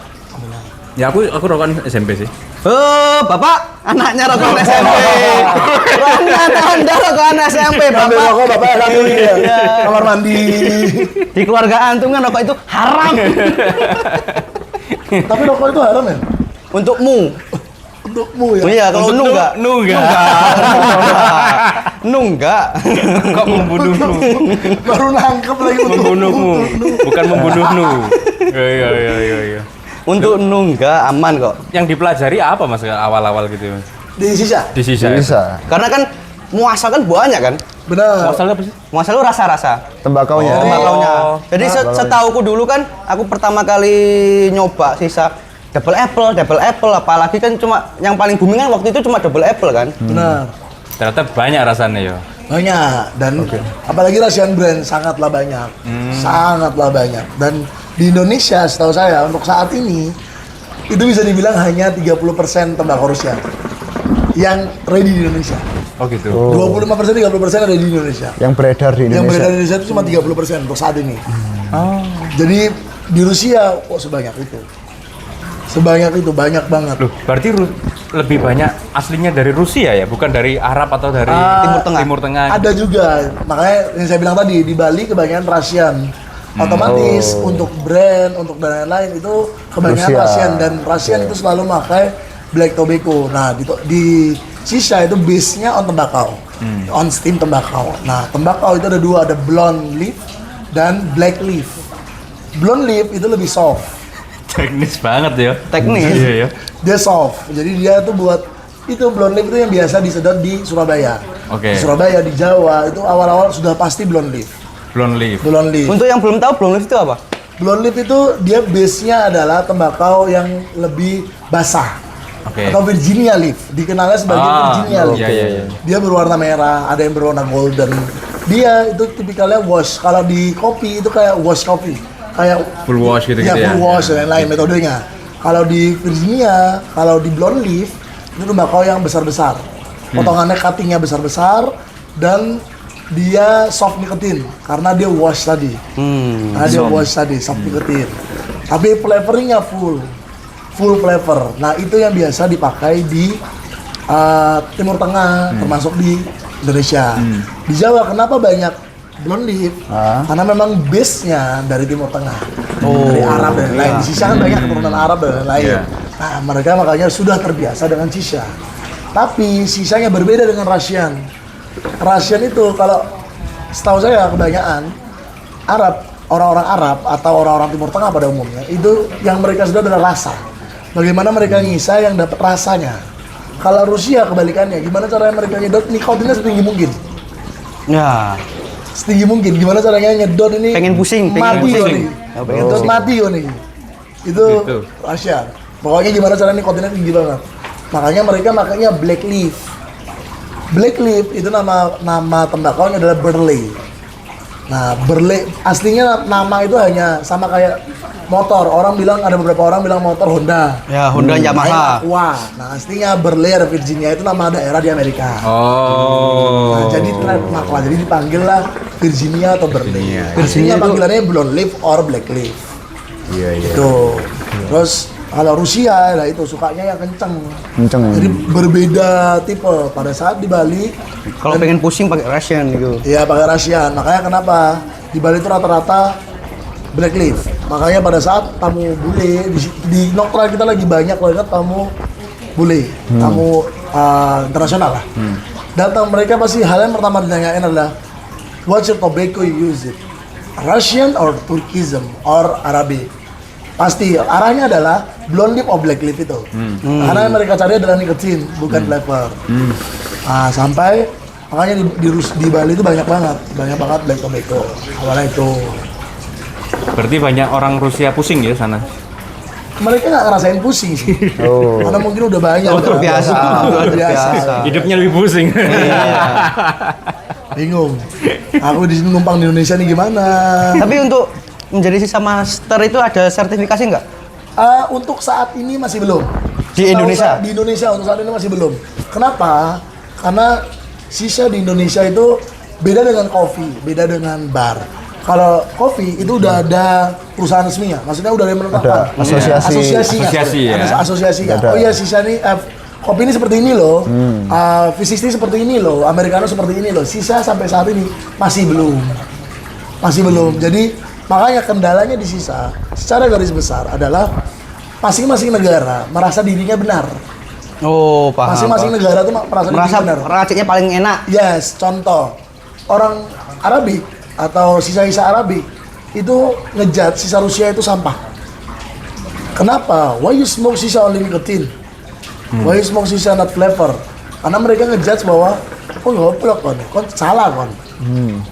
Speaker 1: Ya aku rokokan SMP sih.
Speaker 5: Oh, Bapak, anaknya rokokan SMP. Anda rokokan SMP,
Speaker 4: Ngambil
Speaker 5: Bapak.
Speaker 4: rokok bapak satu nih ya. Kamar mandi.
Speaker 5: Di keluarga antum kan rokok itu haram.
Speaker 4: Tapi rokok itu haram ya?
Speaker 5: Untukmu.
Speaker 4: Untukmu ya?
Speaker 5: Iya, kalau nu enggak.
Speaker 1: Nu enggak.
Speaker 5: Nu enggak.
Speaker 1: Kok membunuhmu?
Speaker 4: Baru nangkep lagi
Speaker 1: Membunuhmu, bukan membunuhmu. Iya.
Speaker 5: Untuk nu enggak aman kok.
Speaker 1: Yang dipelajari apa mas awal-awal gitu mas?
Speaker 4: Di sisa?
Speaker 1: Di sisa.
Speaker 3: Bisa.
Speaker 5: Karena kan muasal kan banyak kan?
Speaker 4: Benar.
Speaker 1: Masalahnya apa sih?
Speaker 5: Muasal itu rasa-rasa.
Speaker 3: Tembakaunya.
Speaker 1: Oh.
Speaker 5: Tembakaunya. Jadi setauku dulu kan aku pertama kali nyoba sisa double apple, apalagi kan cuma yang paling booming kan waktu itu cuma double apple kan.
Speaker 4: Benar.
Speaker 1: Ternyata banyak rasanya ya.
Speaker 4: Banyak. Dan apalagi Russian brand sangatlah banyak. Sangatlah banyak. Dan di Indonesia setahu saya untuk saat ini itu bisa dibilang hanya 30% tembakau Rusia yang ready di Indonesia.
Speaker 1: Oh gitu.
Speaker 4: 25% 30% ada di Indonesia.
Speaker 3: Yang beredar di
Speaker 4: Yang beredar
Speaker 3: Indonesia.
Speaker 4: di Indonesia itu cuma 30% untuk saat ini. Jadi di Rusia kok sebanyak itu. Sebanyak itu, banyak banget.
Speaker 1: Loh, berarti lebih banyak aslinya dari Rusia ya, bukan dari Arab atau dari Timur Tengah.
Speaker 4: Ada juga, makanya yang saya bilang tadi di Bali kebanyakan Russian. Otomatis untuk brand, untuk dan lain-lain itu kebanyakan
Speaker 3: Rusia.
Speaker 4: Russian dan Russian itu selalu pakai black tobacco. Nah di Shisha itu base-nya on tembakau, on steam tembakau. Nah, tembakau itu ada dua, ada blonde leaf dan black leaf. Blonde leaf itu lebih soft,
Speaker 1: Teknis banget ya.
Speaker 5: Teknis.
Speaker 1: Iya ya.
Speaker 4: dia soft. Jadi dia tuh buat itu blonde leaf itu yang biasa disedot di Surabaya.
Speaker 1: Oke.
Speaker 4: Di Surabaya, di Jawa itu awal-awal sudah pasti blonde leaf.
Speaker 1: Blonde leaf.
Speaker 4: Blonde leaf.
Speaker 5: Untuk yang belum tahu blonde leaf itu apa?
Speaker 4: Blonde leaf itu dia base-nya adalah tembakau yang lebih basah.
Speaker 1: Oke.
Speaker 4: Atau Virginia leaf, dikenalnya sebagai Virginia leaf.
Speaker 1: Iya, iya, iya.
Speaker 4: Dia berwarna merah, ada yang berwarna golden. Dia itu tipikalnya wash. Kalau di kopi itu kayak wash kopi, kayak
Speaker 1: Full wash gitu-gitu ya.
Speaker 4: full wash dan lain-lain metodenya. Kalau di Virginia, kalau di blonde leaf itu tembakau yang besar-besar. Potongannya cuttingnya besar-besar dan dia soft nikotin karena dia wash tadi. Karena dia wash tadi, soft nikotin. Tapi flavoringnya full flavor. Nah itu yang biasa dipakai di Timur Tengah, termasuk di Indonesia. Di Jawa kenapa banyak blonde leaf? Karena memang base-nya dari Timur Tengah, dari Arab dan lain-lain. Di sisa kan banyak keturunan Arab dan lain-lain.
Speaker 1: Iya.
Speaker 4: Nah mereka makanya sudah terbiasa dengan sisa. Tapi sisanya berbeda dengan Russian. Russian itu kalau setahu saya kebanyakan Arab, orang-orang Arab atau orang-orang Timur Tengah pada umumnya itu yang mereka sudah adalah rasa. Bagaimana mereka ngisa yang dapat rasanya. Kalau Rusia kebalikannya, gimana caranya mereka nyedot nikotinnya setinggi mungkin.
Speaker 5: Ya.
Speaker 4: Setinggi mungkin. Gimana caranya nyedot ini
Speaker 5: Pengen pusing, pengen
Speaker 4: mati
Speaker 5: pusing.
Speaker 4: nih.
Speaker 5: Ya, pengen
Speaker 4: Nyedot
Speaker 5: pusing.
Speaker 4: mati nih. Itu
Speaker 1: Gitu.
Speaker 4: Rusia. Pokoknya gimana caranya nikotinnya tinggi banget. Makanya mereka makanya black leaf. Black leaf itu nama tembakaunya adalah Burley. Nah, Burley aslinya nama itu hanya sama kayak motor. Ada beberapa orang bilang motor Honda.
Speaker 5: Ya, Honda Yamaha.
Speaker 4: Wah, nah aslinya Burley ada Virginia itu nama daerah di Amerika.
Speaker 1: Oh.
Speaker 4: Nah, jadi trademark lah, jadi dipanggil lah Virginia atau Burley.
Speaker 1: Virginia.
Speaker 4: Virginia panggilannya blonde leaf or black leaf.
Speaker 1: Iya, iya.
Speaker 4: Tuh. Terus kalau Rusia lah itu sukanya yang kenceng.
Speaker 3: Kenceng.
Speaker 4: Jadi berbeda tipe. Pada saat di Bali,
Speaker 5: Kalau pengen pusing pakai Russian gitu.
Speaker 4: ya pakai Russian. Makanya kenapa di Bali itu rata-rata black leaf. Makanya pada saat tamu bule di Noktra kita lagi banyak banget tamu bule, tamu internasional lah. Datang mereka pasti hal yang pertama ditanyain adalah what's your tobacco you use it? Russian or Turkism or Arabic? Pasti arahnya adalah blonde leaf or black leaf itu. Karena yang mereka cari adalah nikotin, bukan flavor. Nah, sampai makanya di Bali itu banyak banget black tobacco. Awalnya itu.
Speaker 1: Berarti banyak orang Rusia pusing ya sana.
Speaker 4: Mereka nggak ngerasain pusing sih.
Speaker 3: Oh.
Speaker 4: Karena mungkin udah banyak. udah
Speaker 5: terbiasa.
Speaker 4: udah
Speaker 5: Terbiasa.
Speaker 1: Hidupnya lebih pusing.
Speaker 4: Bingung. Aku di sini numpang di Indonesia nih gimana?
Speaker 5: Tapi untuk menjadi sisa master itu ada sertifikasi nggak?
Speaker 4: Untuk saat ini masih belum.
Speaker 5: Di
Speaker 4: Setahu
Speaker 5: Indonesia?
Speaker 4: saya, di Indonesia untuk saat ini masih belum. Kenapa? Karena sisa di Indonesia itu beda dengan kopi, beda dengan bar. Kalau kopi itu udah ada perusahaan resminya, maksudnya udah ada yang menetapkan.
Speaker 3: Ada asosiasi.
Speaker 4: Asosiasinya,
Speaker 1: Asosiasi,
Speaker 4: sorry.
Speaker 1: ya.
Speaker 4: Ada asosiasinya.
Speaker 3: Ada.
Speaker 4: Oh iya sisa nih, kopi ini seperti ini loh, V60 seperti ini loh, Americano seperti ini loh. Sisa sampai saat ini masih belum. Jadi makanya kendalanya di sisa, secara garis besar adalah masing-masing negara merasa dirinya benar.
Speaker 5: Oh, paham.
Speaker 4: Masing-masing negara tuh merasa
Speaker 5: merasa
Speaker 4: dirinya benar.
Speaker 5: raciknya paling enak.
Speaker 4: Yes, contoh orang Arabik atau sisa-sisa Arabik itu ngejat sisa Rusia itu sampah. Kenapa? Why you smoke sisa only nicotine? Why you smoke sisa not flavor? Karena mereka ngejudge bahwa goblok kon salah kon.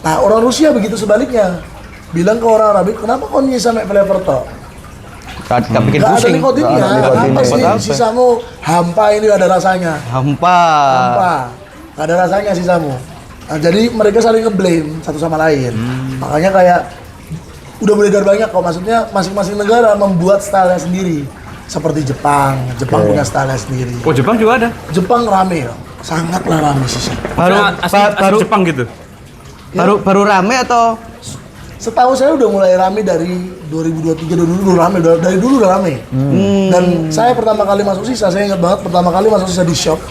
Speaker 4: Nah orang Rusia begitu sebaliknya, bilang ke orang Arabik, kenapa kon nyisa make flavor toh?
Speaker 5: Gak bikin
Speaker 4: Gak ada
Speaker 5: pusing.
Speaker 4: nikotinnya,
Speaker 3: Nggak ada nikotinnya.
Speaker 4: apa sih
Speaker 5: Apa?
Speaker 4: sisamu hampa ini ada rasanya.
Speaker 5: Hampa.
Speaker 4: Gak ada rasanya sisamu. Nah, jadi mereka saling nge-blame satu sama lain. Makanya kayak udah beredar banyak kok, maksudnya masing-masing negara membuat style sendiri. Seperti Jepang punya style sendiri.
Speaker 1: Oh, Jepang juga ada.
Speaker 4: Jepang rame loh, sangatlah rame sisa.
Speaker 5: Baru
Speaker 1: Asli Jepang gitu.
Speaker 5: baru rame atau
Speaker 4: Setahu saya udah mulai rame dari 2023, dulu rame, dari dulu udah rame. Dan saya pertama kali masuk sisa, saya ingat banget pertama kali masuk sisa di shop,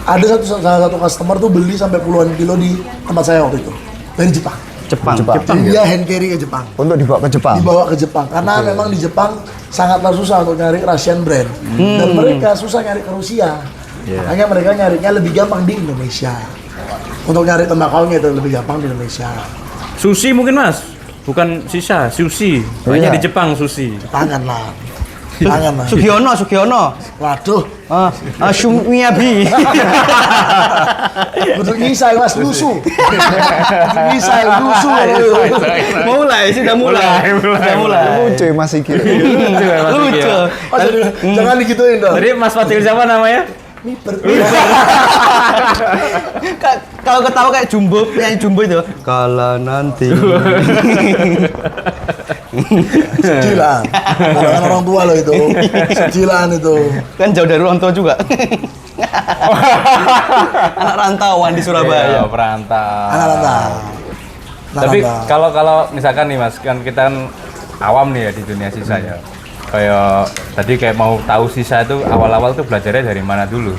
Speaker 4: ada salah satu customer tuh beli sampai puluhan kilo di tempat saya waktu itu dari Jepang.
Speaker 5: Jepang?
Speaker 3: Jepang.
Speaker 4: Dia hand carry ke Jepang.
Speaker 3: Untuk dibawa ke Jepang.
Speaker 4: Dibawa ke Jepang karena memang di Jepang sangatlah susah untuk nyari Russian brand dan mereka susah nyari ke Rusia Makanya mereka nyarinya lebih gampang di Indonesia. Untuk nyari tembakaunya itu lebih gampang di Indonesia.
Speaker 1: Sushi mungkin Mas? Bukan sisa, sushi. Banyak
Speaker 3: Iya.
Speaker 1: di Jepang sushi.
Speaker 4: Tangan lah. Tangan lah.
Speaker 5: Sugiono.
Speaker 4: Waduh.
Speaker 5: Shumiyabi.
Speaker 4: Untuk ngisai Mas, lusu. Untuk ngisai, lusu.
Speaker 5: Sudah mulai.
Speaker 3: Lucu Mas Iki.
Speaker 5: Lucu.
Speaker 4: Oh, jangan digituin dong.
Speaker 1: Jadi Mas Fadil siapa namanya?
Speaker 5: Kalau ketawa kayak Jumbo, penyanyi Jumbo itu. Kala nanti.
Speaker 4: Sejilan. Bukan orang tua loh itu. Sejilan itu.
Speaker 5: Kan jauh dari orang tua juga. Anak rantauan di Surabaya.
Speaker 1: Iya, perantau.
Speaker 4: Anak rantau.
Speaker 1: Tapi kalau misalkan nih Mas, kan kita kan awam nih ya di dunia sisa ya. Kayak tadi kayak mau tahu sisa itu awal-awal tuh belajarnya dari mana dulu?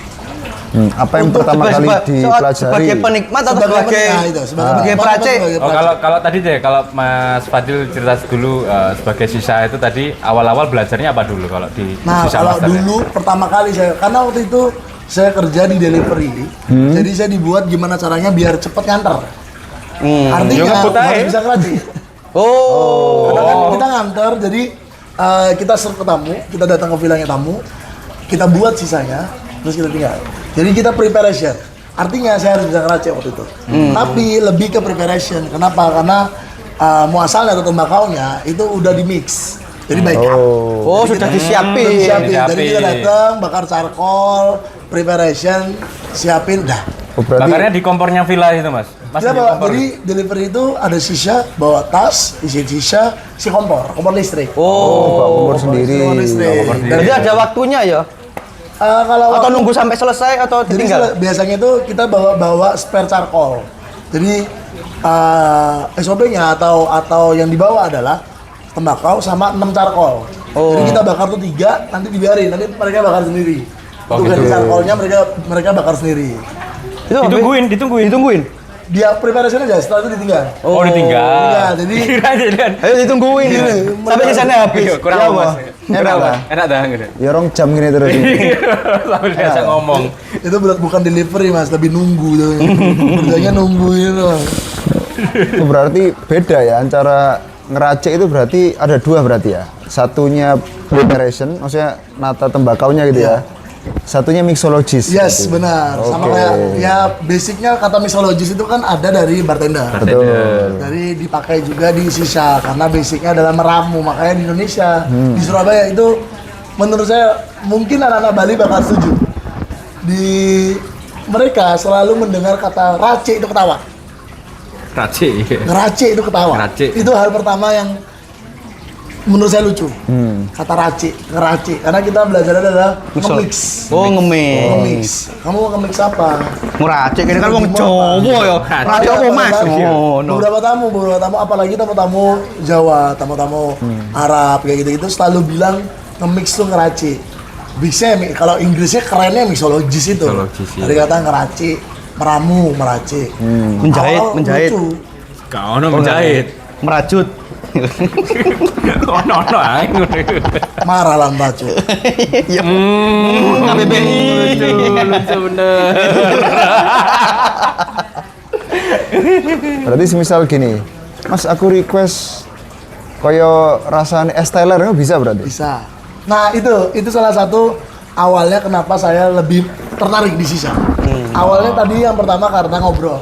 Speaker 3: Apa yang pertama kali dipelajari?
Speaker 5: Sebagai penikmat atau sebagai sebagai peracik?
Speaker 1: Oh, kalau tadi deh, kalau Mas Fadil cerita dulu sebagai sisa itu tadi awal-awal belajarnya apa dulu kalau di
Speaker 4: Nah,
Speaker 1: sisa
Speaker 4: kalau
Speaker 1: master?
Speaker 4: dulu pertama kali karena waktu itu saya kerja di delivery, jadi saya dibuat gimana caranya biar cepet nganter. Artinya
Speaker 1: Ya, ngebut aja.
Speaker 4: harus bisa ngeracik. Karena kan kita nganter, jadi kita serve ke tamu, kita datang ke villanya tamu, kita buat sisanya, terus kita tinggal. Jadi kita preparation. Artinya saya harus bisa ngeracik waktu itu. Tapi lebih ke preparation. Kenapa? Karena muasalnya atau tembakaunya itu udah di mix. Jadi baik.
Speaker 5: Oh, sudah disiapin.
Speaker 4: Jadi kita datang, bakar charcoal, preparation, siapin, udah.
Speaker 3: Oh, berarti
Speaker 1: Bakarnya di kompornya villa itu Mas? Mas
Speaker 4: Kita
Speaker 1: di
Speaker 4: bawa,
Speaker 1: kompor?
Speaker 4: jadi delivery itu ada sisa, bawa tas, isi sisa, si kompor listrik.
Speaker 3: kompor sendiri.
Speaker 4: Kompor listrik.
Speaker 5: Jadi ada waktunya ya?
Speaker 4: Kalau
Speaker 5: Atau
Speaker 4: waktu-
Speaker 5: nunggu sampai selesai atau
Speaker 4: jadi
Speaker 5: ditinggal?
Speaker 4: biasanya itu kita bawa spare charcoal. Jadi SOP-nya atau yang dibawa adalah tembakau sama 6 charcoal. Jadi kita bakar tuh 3, nanti dibiarin, nanti mereka bakar sendiri.
Speaker 1: Oh,
Speaker 4: Itu
Speaker 1: gitu.
Speaker 4: ganti charcoalnya mereka bakar sendiri.
Speaker 5: Itu ditungguin.
Speaker 4: Dia preparation aja, setelah itu ditinggal.
Speaker 1: Oh, ditinggal.
Speaker 4: Iya, jadi
Speaker 1: Kira-kira.
Speaker 5: Ayo ditungguin. Sampai sisanya habis.
Speaker 1: Kurang
Speaker 5: Ya,
Speaker 1: apa, Mas?
Speaker 3: Enak
Speaker 1: Kurang apa?
Speaker 3: lah.
Speaker 1: Enak dah gitu.
Speaker 3: Ya orang jam gini terus.
Speaker 1: Sampai biasa ngomong.
Speaker 4: itu bukan delivery Mas, tapi nunggu tuh. Kerjanya nungguin loh.
Speaker 3: Itu berarti beda ya antara ngeracik itu berarti ada dua berarti ya. Satunya preparation, maksudnya nata tembakaunya gitu ya. Satunya mixologis.
Speaker 4: Yes,
Speaker 3: berarti.
Speaker 4: benar. Sama
Speaker 3: Oke.
Speaker 4: kayak ya basicnya kata mixologis itu kan ada dari bartender.
Speaker 3: Betul.
Speaker 4: Dari dipakai juga di sisa karena basicnya adalah meramu. Makanya di Indonesia, di Surabaya itu menurut saya mungkin anak-anak Bali bakal setuju. Mereka selalu mendengar kata racik itu ketawa.
Speaker 1: Racik.
Speaker 4: Ngeracik itu ketawa.
Speaker 1: Ngeracik.
Speaker 4: Itu hal pertama yang menurut saya lucu. Kata racik, ngeracik. Karena kita belajar adalah nge-mix.
Speaker 5: Oh, ngemil.
Speaker 4: Nge-mix. Kamu mau nge-mix apa?
Speaker 5: Ngeracik ini kan wong Jawa ya. Racik apa Mas? Oh, no.
Speaker 4: Beberapa tamu, apalagi tamu-tamu Jawa, tamu-tamu Arab kayak gitu-gitu selalu bilang nge-mix tuh ngeracik. Bisa kalau Inggrisnya kerennya mixologis itu.
Speaker 1: Mixologis, iya.
Speaker 4: Dari kata ngeracik, meramu, meracik. Awal-awal
Speaker 5: Menjahit.
Speaker 4: lucu.
Speaker 1: Kau no menjahit.
Speaker 5: Merajut.
Speaker 1: Oh no ae ngono.
Speaker 4: Marah lah baca.
Speaker 5: Ya. KBBI.
Speaker 1: Lucu bener.
Speaker 3: Berarti semisal gini, Mas aku request koyo rasanya es Teler bisa berarti?
Speaker 4: Bisa. Nah itu salah satu awalnya kenapa saya lebih tertarik di sisa. Awalnya tadi yang pertama karena ngobrol.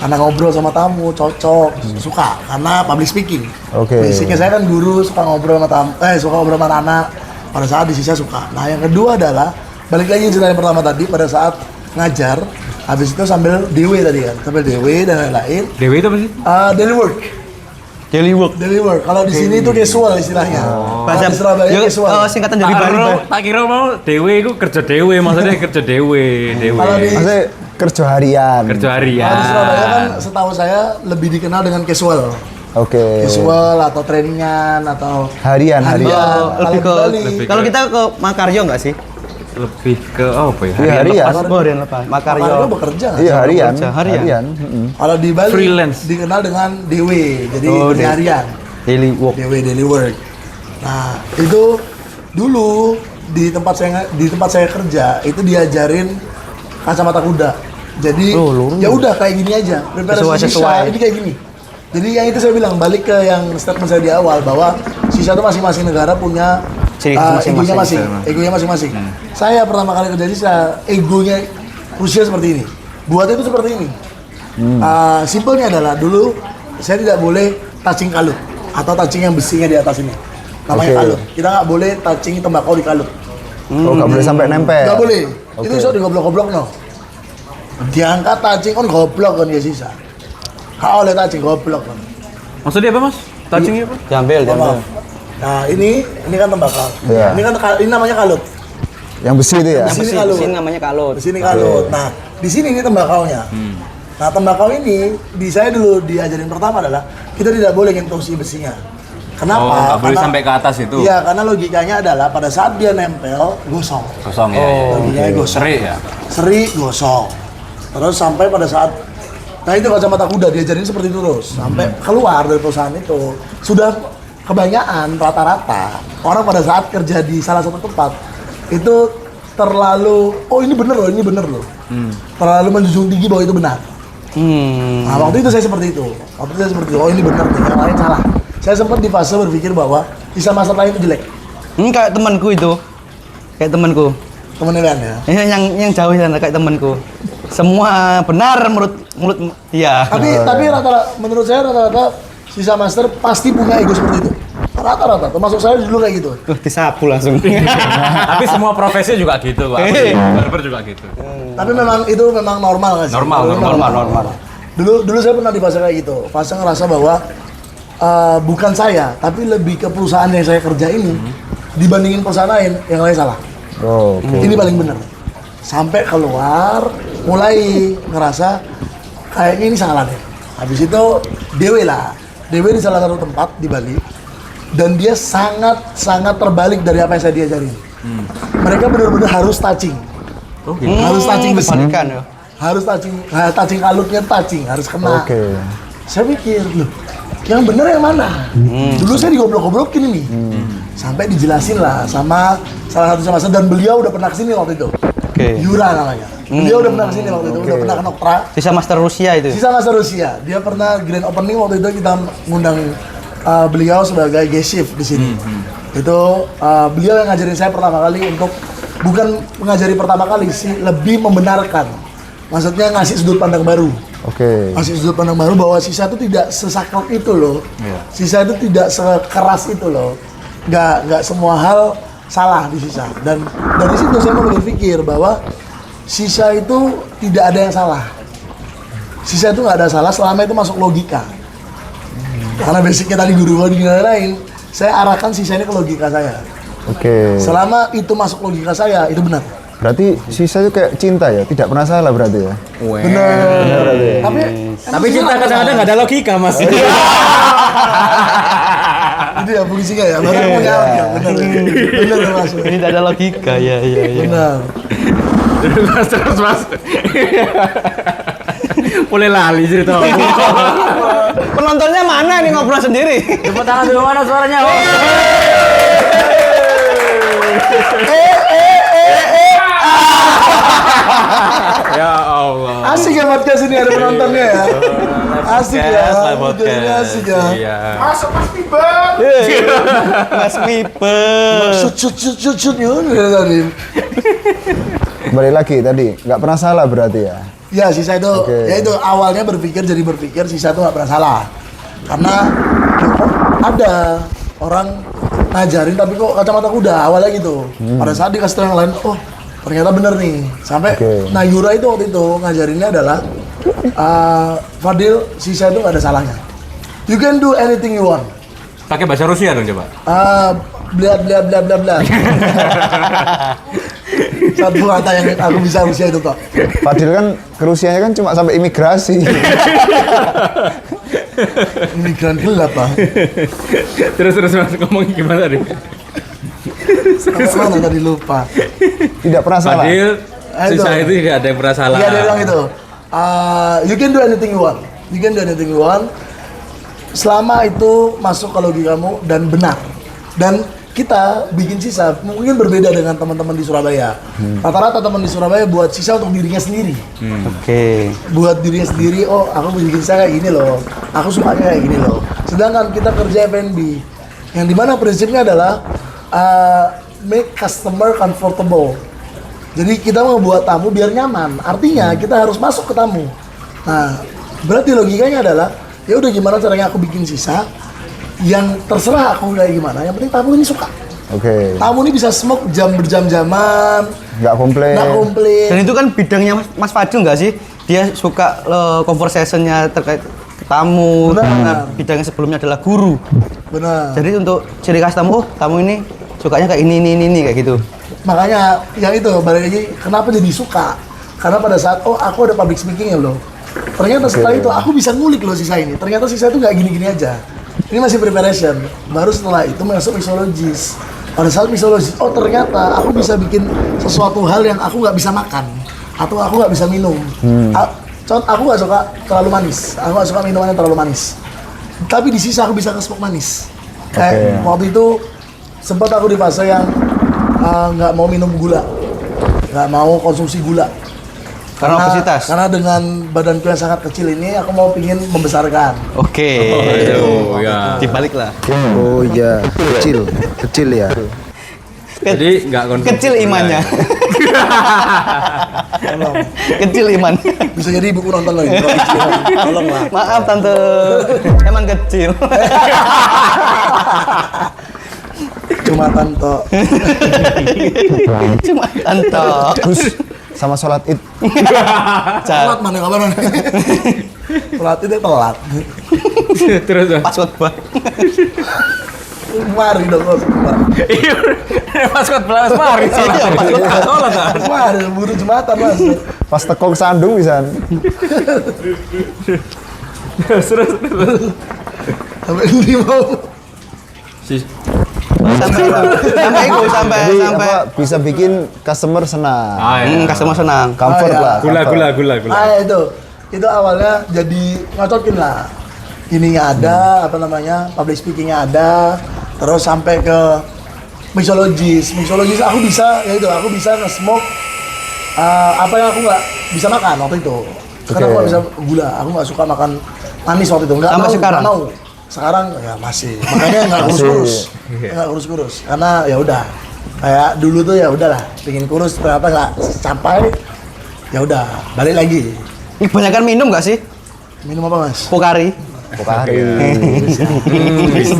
Speaker 4: Karena ngobrol sama tamu, cocok, suka. Karena public speaking.
Speaker 3: Oke.
Speaker 4: Basicnya saya kan guru, suka ngobrol sama tamu, suka ngobrol sama anak. Pada saat di sisa suka. Nah yang kedua adalah, balik lagi cerita yang pertama tadi, pada saat ngajar, habis itu sambil DW tadi kan, sambil DW dan lain-lain.
Speaker 1: Dewi itu apa sih?
Speaker 4: Daily work.
Speaker 5: Daily work.
Speaker 4: Daily work. Kalau di sini itu casual istilahnya. Kalau di Surabaya
Speaker 5: Ya,
Speaker 4: casual.
Speaker 5: singkatan dari Bali.
Speaker 1: Tak kira mau dewe itu kerja dewe, maksudnya kerja dewe.
Speaker 4: Kalau di
Speaker 3: Maksudnya kerja harian.
Speaker 1: Kerja
Speaker 4: Kalau di Surabaya kan
Speaker 1: harian.
Speaker 4: setahu saya lebih dikenal dengan casual.
Speaker 3: Oke.
Speaker 4: Casual atau trainingan atau
Speaker 3: Harian.
Speaker 4: Kalau
Speaker 5: Lebih
Speaker 4: di
Speaker 5: ke
Speaker 4: Bali,
Speaker 5: kalau kita ke Makaryo enggak sih?
Speaker 1: Lebih ke apa ya?
Speaker 3: Iya harian.
Speaker 5: Lepas, harian lepas.
Speaker 4: Makaryo
Speaker 5: Makaryo.
Speaker 4: bekerja nggak?
Speaker 3: Iya harian.
Speaker 5: Kerja harian.
Speaker 4: Kalau di Bali
Speaker 1: Freelance.
Speaker 4: dikenal dengan DW, jadi kerja harian.
Speaker 5: Daily work.
Speaker 4: DW daily work. Nah itu dulu di tempat saya kerja itu diajarin kacamata kuda. Jadi ya udah kayak gini aja. Preparasi sisa ini kayak gini. Jadi yang itu saya bilang balik ke yang statement saya di awal bahwa sisa itu masing-masing negara punya egonya masing-masing. Saya pertama kali kerja sisa, egonya Rusia seperti ini. Buat itu seperti ini. Simpelnya adalah dulu saya tidak boleh touching kalut atau touching yang besinya di atas ini. Namanya kalut. Kita nggak boleh touching tembakau di kalut.
Speaker 3: Oh, nggak boleh sampai nempel.
Speaker 4: Nggak boleh. Itu bisa digoblok-goblok no. Diangkat touching on goblok kan ya sisa. Nggak oleh touching goblok kan.
Speaker 1: Maksudnya apa mas? Touchingnya apa?
Speaker 5: Diambil.
Speaker 4: Nah ini kan tembakau.
Speaker 3: Iya.
Speaker 4: Ini namanya kalut.
Speaker 3: Yang besi itu ya?
Speaker 4: Di sini
Speaker 5: Di
Speaker 4: kalut.
Speaker 5: sini namanya kalut.
Speaker 4: Di sini kalut. Nah, di sini ini tembakaunya. Nah, tembakau ini saya dulu diajarin pertama adalah kita tidak boleh nyentuh si besinya. Kenapa?
Speaker 1: Oh, nggak boleh sampai ke atas itu.
Speaker 4: Iya, karena logikanya adalah pada saat dia nempel gosong.
Speaker 1: Kosong ya.
Speaker 4: Logikanya gosong.
Speaker 1: Seri ya.
Speaker 4: Seri gosong. Terus sampai pada saat itu kacamata kuda diajarin seperti itu terus sampai keluar dari perusahaan itu. Sudah kebanyakan rata-rata orang pada saat kerja di salah satu tempat itu terlalu ini bener loh. Terlalu menjunjung tinggi bahwa itu benar. Nah, waktu itu saya seperti itu. Oh ini benar nih, yang lain salah. Saya sempat di fase berpikir bahwa sisa master lain itu jelek.
Speaker 5: Kayak temanku itu.
Speaker 4: Temennya kan ya.
Speaker 5: Yang jauh sana kayak temanku. Semua benar menurut dia.
Speaker 4: Tapi rata-rata menurut saya rata-rata sisa master pasti punya ego seperti itu. Rata-rata, termasuk saya dulu kayak gitu.
Speaker 5: Disapu langsung.
Speaker 1: Tapi semua profesi juga gitu, Pak. Barber juga gitu.
Speaker 4: Tapi itu memang normal nggak sih?
Speaker 1: Normal.
Speaker 4: Dulu saya pernah di fase kayak gitu. Fase ngerasa bahwa bukan saya, tapi lebih ke perusahaan yang saya kerja ini dibandingin perusahaan lain, yang lain salah. Ini paling benar. Sampai keluar, mulai ngerasa kayaknya ini salah deh. Habis itu Dewe di salah satu tempat di Bali. Dan dia sangat terbalik dari apa yang saya diajarin. Mereka benar-benar harus touching. Harus touching besi.
Speaker 5: Ya.
Speaker 4: Harus touching kalutnya harus kena. Saya pikir, loh, yang bener yang mana? Dulu saya digoblok-goblokin ini. Sampai dijelasin lah sama salah satu sama dan beliau udah pernah kesini waktu itu. Yura namanya. Beliau udah pernah kesini waktu itu, udah pernah ke Noktra.
Speaker 5: Sisa master Rusia itu.
Speaker 4: Dia pernah grand opening waktu itu kita ngundang beliau sebagai guest chef di sini. Itu beliau yang ngajarin saya pertama kali untuk bukan mengajari pertama kali sih, lebih membenarkan. Maksudnya ngasih sudut pandang baru. Ngasih sudut pandang baru bahwa sisa itu tidak sesaklek itu loh. Sisa itu tidak sekeras itu loh. Nggak semua hal salah di sisa. Dan dari situ saya mulai berpikir bahwa sisa itu tidak ada yang salah. Sisa itu nggak ada salah selama itu masuk logika. Karena basicnya tadi guru di lain, saya arahkan sisa ini ke logika saya. Selama itu masuk logika saya, itu benar.
Speaker 3: Berarti sisa itu kayak cinta ya, tidak pernah salah berarti ya?
Speaker 4: Benar.
Speaker 1: Tapi cinta kadang-kadang nggak ada logika, Mas.
Speaker 4: Itu ya fungsinya ya, baru punya ya, benar Mas.
Speaker 5: Ini tidak ada logika, ya.
Speaker 4: Benar.
Speaker 1: Mas. Boleh lali cerita.
Speaker 5: Penontonnya mana nih ngobrol sendiri?
Speaker 1: Tepuk tangan dulu, mana suaranya? Ya Allah.
Speaker 4: Asik ya podcast ini ada penontonnya ya. Asik ya.
Speaker 1: Podcast.
Speaker 4: Asik ya.
Speaker 1: Iya.
Speaker 5: Mas Mipe.
Speaker 4: Shoot yun tadi.
Speaker 3: Balik lagi tadi, nggak pernah salah berarti ya?
Speaker 4: Ya sisa itu, ya itu awalnya berpikir sisa itu nggak pernah salah. Karena ada orang ngajarin tapi kok kacamata kuda awalnya gitu. Pada saat dikasih tahu yang lain, oh ternyata bener nih. Sampai nah Yura itu waktu itu ngajarinnya adalah Fadil, sisa itu nggak ada salahnya. You can do anything you want.
Speaker 1: Pakai bahasa Rusia dong coba.
Speaker 4: Bla bla bla bla bla. Satu kata yang aku bisa Rusia itu kok.
Speaker 3: Fadil kan ke Rusianya kan cuma sampai imigrasi.
Speaker 4: Imigran gelap Pak.
Speaker 1: Terus Mas ngomong gimana tadi?
Speaker 4: Sampai mana tadi lupa.
Speaker 3: Tidak pernah salah.
Speaker 1: Fadil, sisa itu tidak ada yang pernah salah.
Speaker 4: Iya dia bilang itu. You can do anything you want. You can do anything you want. Selama itu masuk ke logikamu dan benar. Dan kita bikin sisa mungkin berbeda dengan teman-teman di Surabaya. Rata-rata teman di Surabaya buat sisa untuk dirinya sendiri.
Speaker 5: Oke.
Speaker 4: Buat dirinya sendiri, oh aku bikin sisa kayak gini loh, aku sukanya kayak gini loh. Sedangkan kita kerja F&B, yang dimana prinsipnya adalah make customer comfortable. Jadi kita mau buat tamu biar nyaman. Artinya kita harus masuk ke tamu. Nah, berarti logikanya adalah ya udah gimana caranya aku bikin sisa yang terserah aku kayak gimana. Yang penting tamu ini suka.
Speaker 3: Oke.
Speaker 4: Tamu ini bisa smoke berjam-jaman,
Speaker 3: Nggak komplain.
Speaker 4: nggak komplain.
Speaker 5: Dan itu kan bidangnya Mas Fadil nggak sih? Dia suka conversation-nya terkait tamu.
Speaker 4: Benar.
Speaker 5: Karena bidangnya sebelumnya adalah guru.
Speaker 4: Benar.
Speaker 5: Jadi untuk ciri khas tamu, oh tamu ini sukanya kayak ini kayak gitu.
Speaker 4: Makanya yang itu balik lagi kenapa jadi suka? Karena pada saat aku ada public speaking ya loh. Ternyata setelah itu aku bisa ngulik loh sisa ini. Ternyata sisa itu nggak gini-gini aja. Ini masih preparation. Baru setelah itu masuk mixologis. Pada saat mixologis, oh ternyata aku bisa bikin sesuatu hal yang aku nggak bisa makan atau aku nggak bisa minum. Contoh, aku nggak suka terlalu manis. Aku nggak suka minuman yang terlalu manis. Tapi di sisa aku bisa nge-smoke manis. Kayak waktu itu sempat aku di fase yang nggak mau minum gula, nggak mau konsumsi gula.
Speaker 5: Karena obesitas.
Speaker 4: Karena dengan badanku yang sangat kecil ini, aku mau pingin membesarkan.
Speaker 5: Oke.
Speaker 1: Oh ya.
Speaker 5: Dibalik lah.
Speaker 3: Oh iya, kecil ya.
Speaker 1: Jadi nggak konsumsi
Speaker 5: Kecil
Speaker 1: gula
Speaker 5: imannya.
Speaker 1: ya.
Speaker 4: Tolong.
Speaker 5: Kecil iman.
Speaker 4: Bisa jadi ibuku nonton lagi. Tolong lah.
Speaker 5: Maaf tante, emang kecil.
Speaker 4: Cuma tanto.
Speaker 5: Cuma tante.
Speaker 3: Terus sama sholat id.
Speaker 4: Telat mana kabar? Telat itu telat.
Speaker 1: Terus Bang.
Speaker 5: Pas khotbah.
Speaker 4: Mari dong kok.
Speaker 1: Iya. Pas kot belas mari sholat.
Speaker 5: Iya, pas kot
Speaker 1: Sholat ah.
Speaker 4: Mari buru jumatan mas.
Speaker 3: Pas tekok sandung bisa.
Speaker 1: Terus.
Speaker 4: Sampai ini mau.
Speaker 5: Sampai
Speaker 3: Jadi apa bisa bikin customer senang.
Speaker 1: Ah, ya.
Speaker 5: customer senang.
Speaker 3: Comfort
Speaker 4: Oh, iya.
Speaker 3: lah.
Speaker 1: Gula.
Speaker 3: comfort.
Speaker 4: Itu awalnya jadi ngocokin lah. Ininya ada, apa namanya, public speakingnya ada, terus sampai ke mixologis aku bisa, ya itu aku bisa nge-smoke apa yang aku nggak bisa makan waktu itu. Karena aku nggak bisa gula, aku nggak suka makan manis waktu itu. Nggak
Speaker 5: Sampai
Speaker 4: mau,
Speaker 5: sekarang?
Speaker 4: nggak mau. Sekarang ya masih, makanya nggak kurus-kurus, karena ya udah, kayak dulu tuh ya udahlah, pingin kurus ternyata nggak sampai, ya udah balik lagi.
Speaker 5: Ini kebanyakan minum nggak sih?
Speaker 4: Minum apa mas?
Speaker 5: Pokari.
Speaker 3: Pokari.
Speaker 1: Bisa.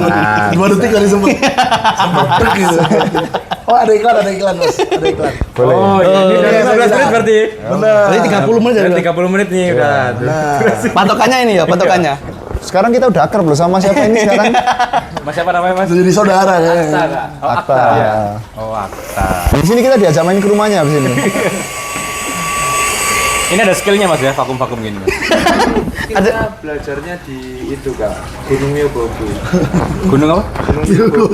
Speaker 4: 2 detik kali sempet tek gitu. Oh ada iklan mas, ada iklan.
Speaker 3: Boleh.
Speaker 1: Oh, iya. Ini udah
Speaker 4: Iya,
Speaker 1: 15 menit
Speaker 4: bisa.
Speaker 1: berarti.
Speaker 4: Bener.
Speaker 5: Berarti 30 menit
Speaker 1: Udah
Speaker 5: ya.
Speaker 1: 30 menit nih udah.
Speaker 4: Nah,
Speaker 5: Patokannya ini ya, patokannya.
Speaker 3: Sekarang kita udah akrab loh sama siapa ini sekarang?
Speaker 1: Mas siapa namanya Mas?
Speaker 4: jadi saudara kayaknya.
Speaker 1: Oh,
Speaker 3: Akta.
Speaker 1: ya. Oh, Akta.
Speaker 3: Di sini kita diajak main ke rumahnya abis ini.
Speaker 1: Ini ada skillnya Mas ya, vakum-vakum gini Mas.
Speaker 6: Kita belajarnya di itu kak, Gunung Myoboku.
Speaker 1: Gunung apa?
Speaker 6: Gunung Myoboku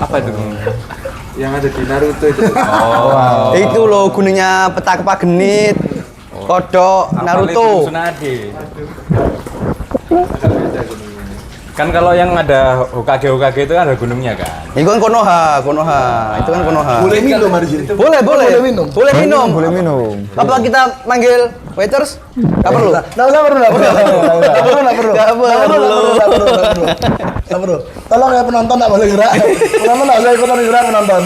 Speaker 1: Apa itu Gunung?
Speaker 6: yang ada di Naruto itu.
Speaker 1: Oh.
Speaker 5: Itu loh gunungnya Petaka Genit, Kodok, Naruto.
Speaker 1: Tsunade. Kan kalau yang ada Hokage itu kan ada gunungnya kan.
Speaker 5: Itu kan Konoha. Itu kan Konoha.
Speaker 4: Boleh minum di sini.
Speaker 5: Boleh.
Speaker 4: Boleh minum.
Speaker 5: Boleh minum.
Speaker 3: Boleh minum.
Speaker 5: Apa kita manggil waiters? Nggak perlu.
Speaker 4: Nggak perlu. Tolong ya penonton nggak boleh gerak. Penonton nggak usah ikutan gerak penonton.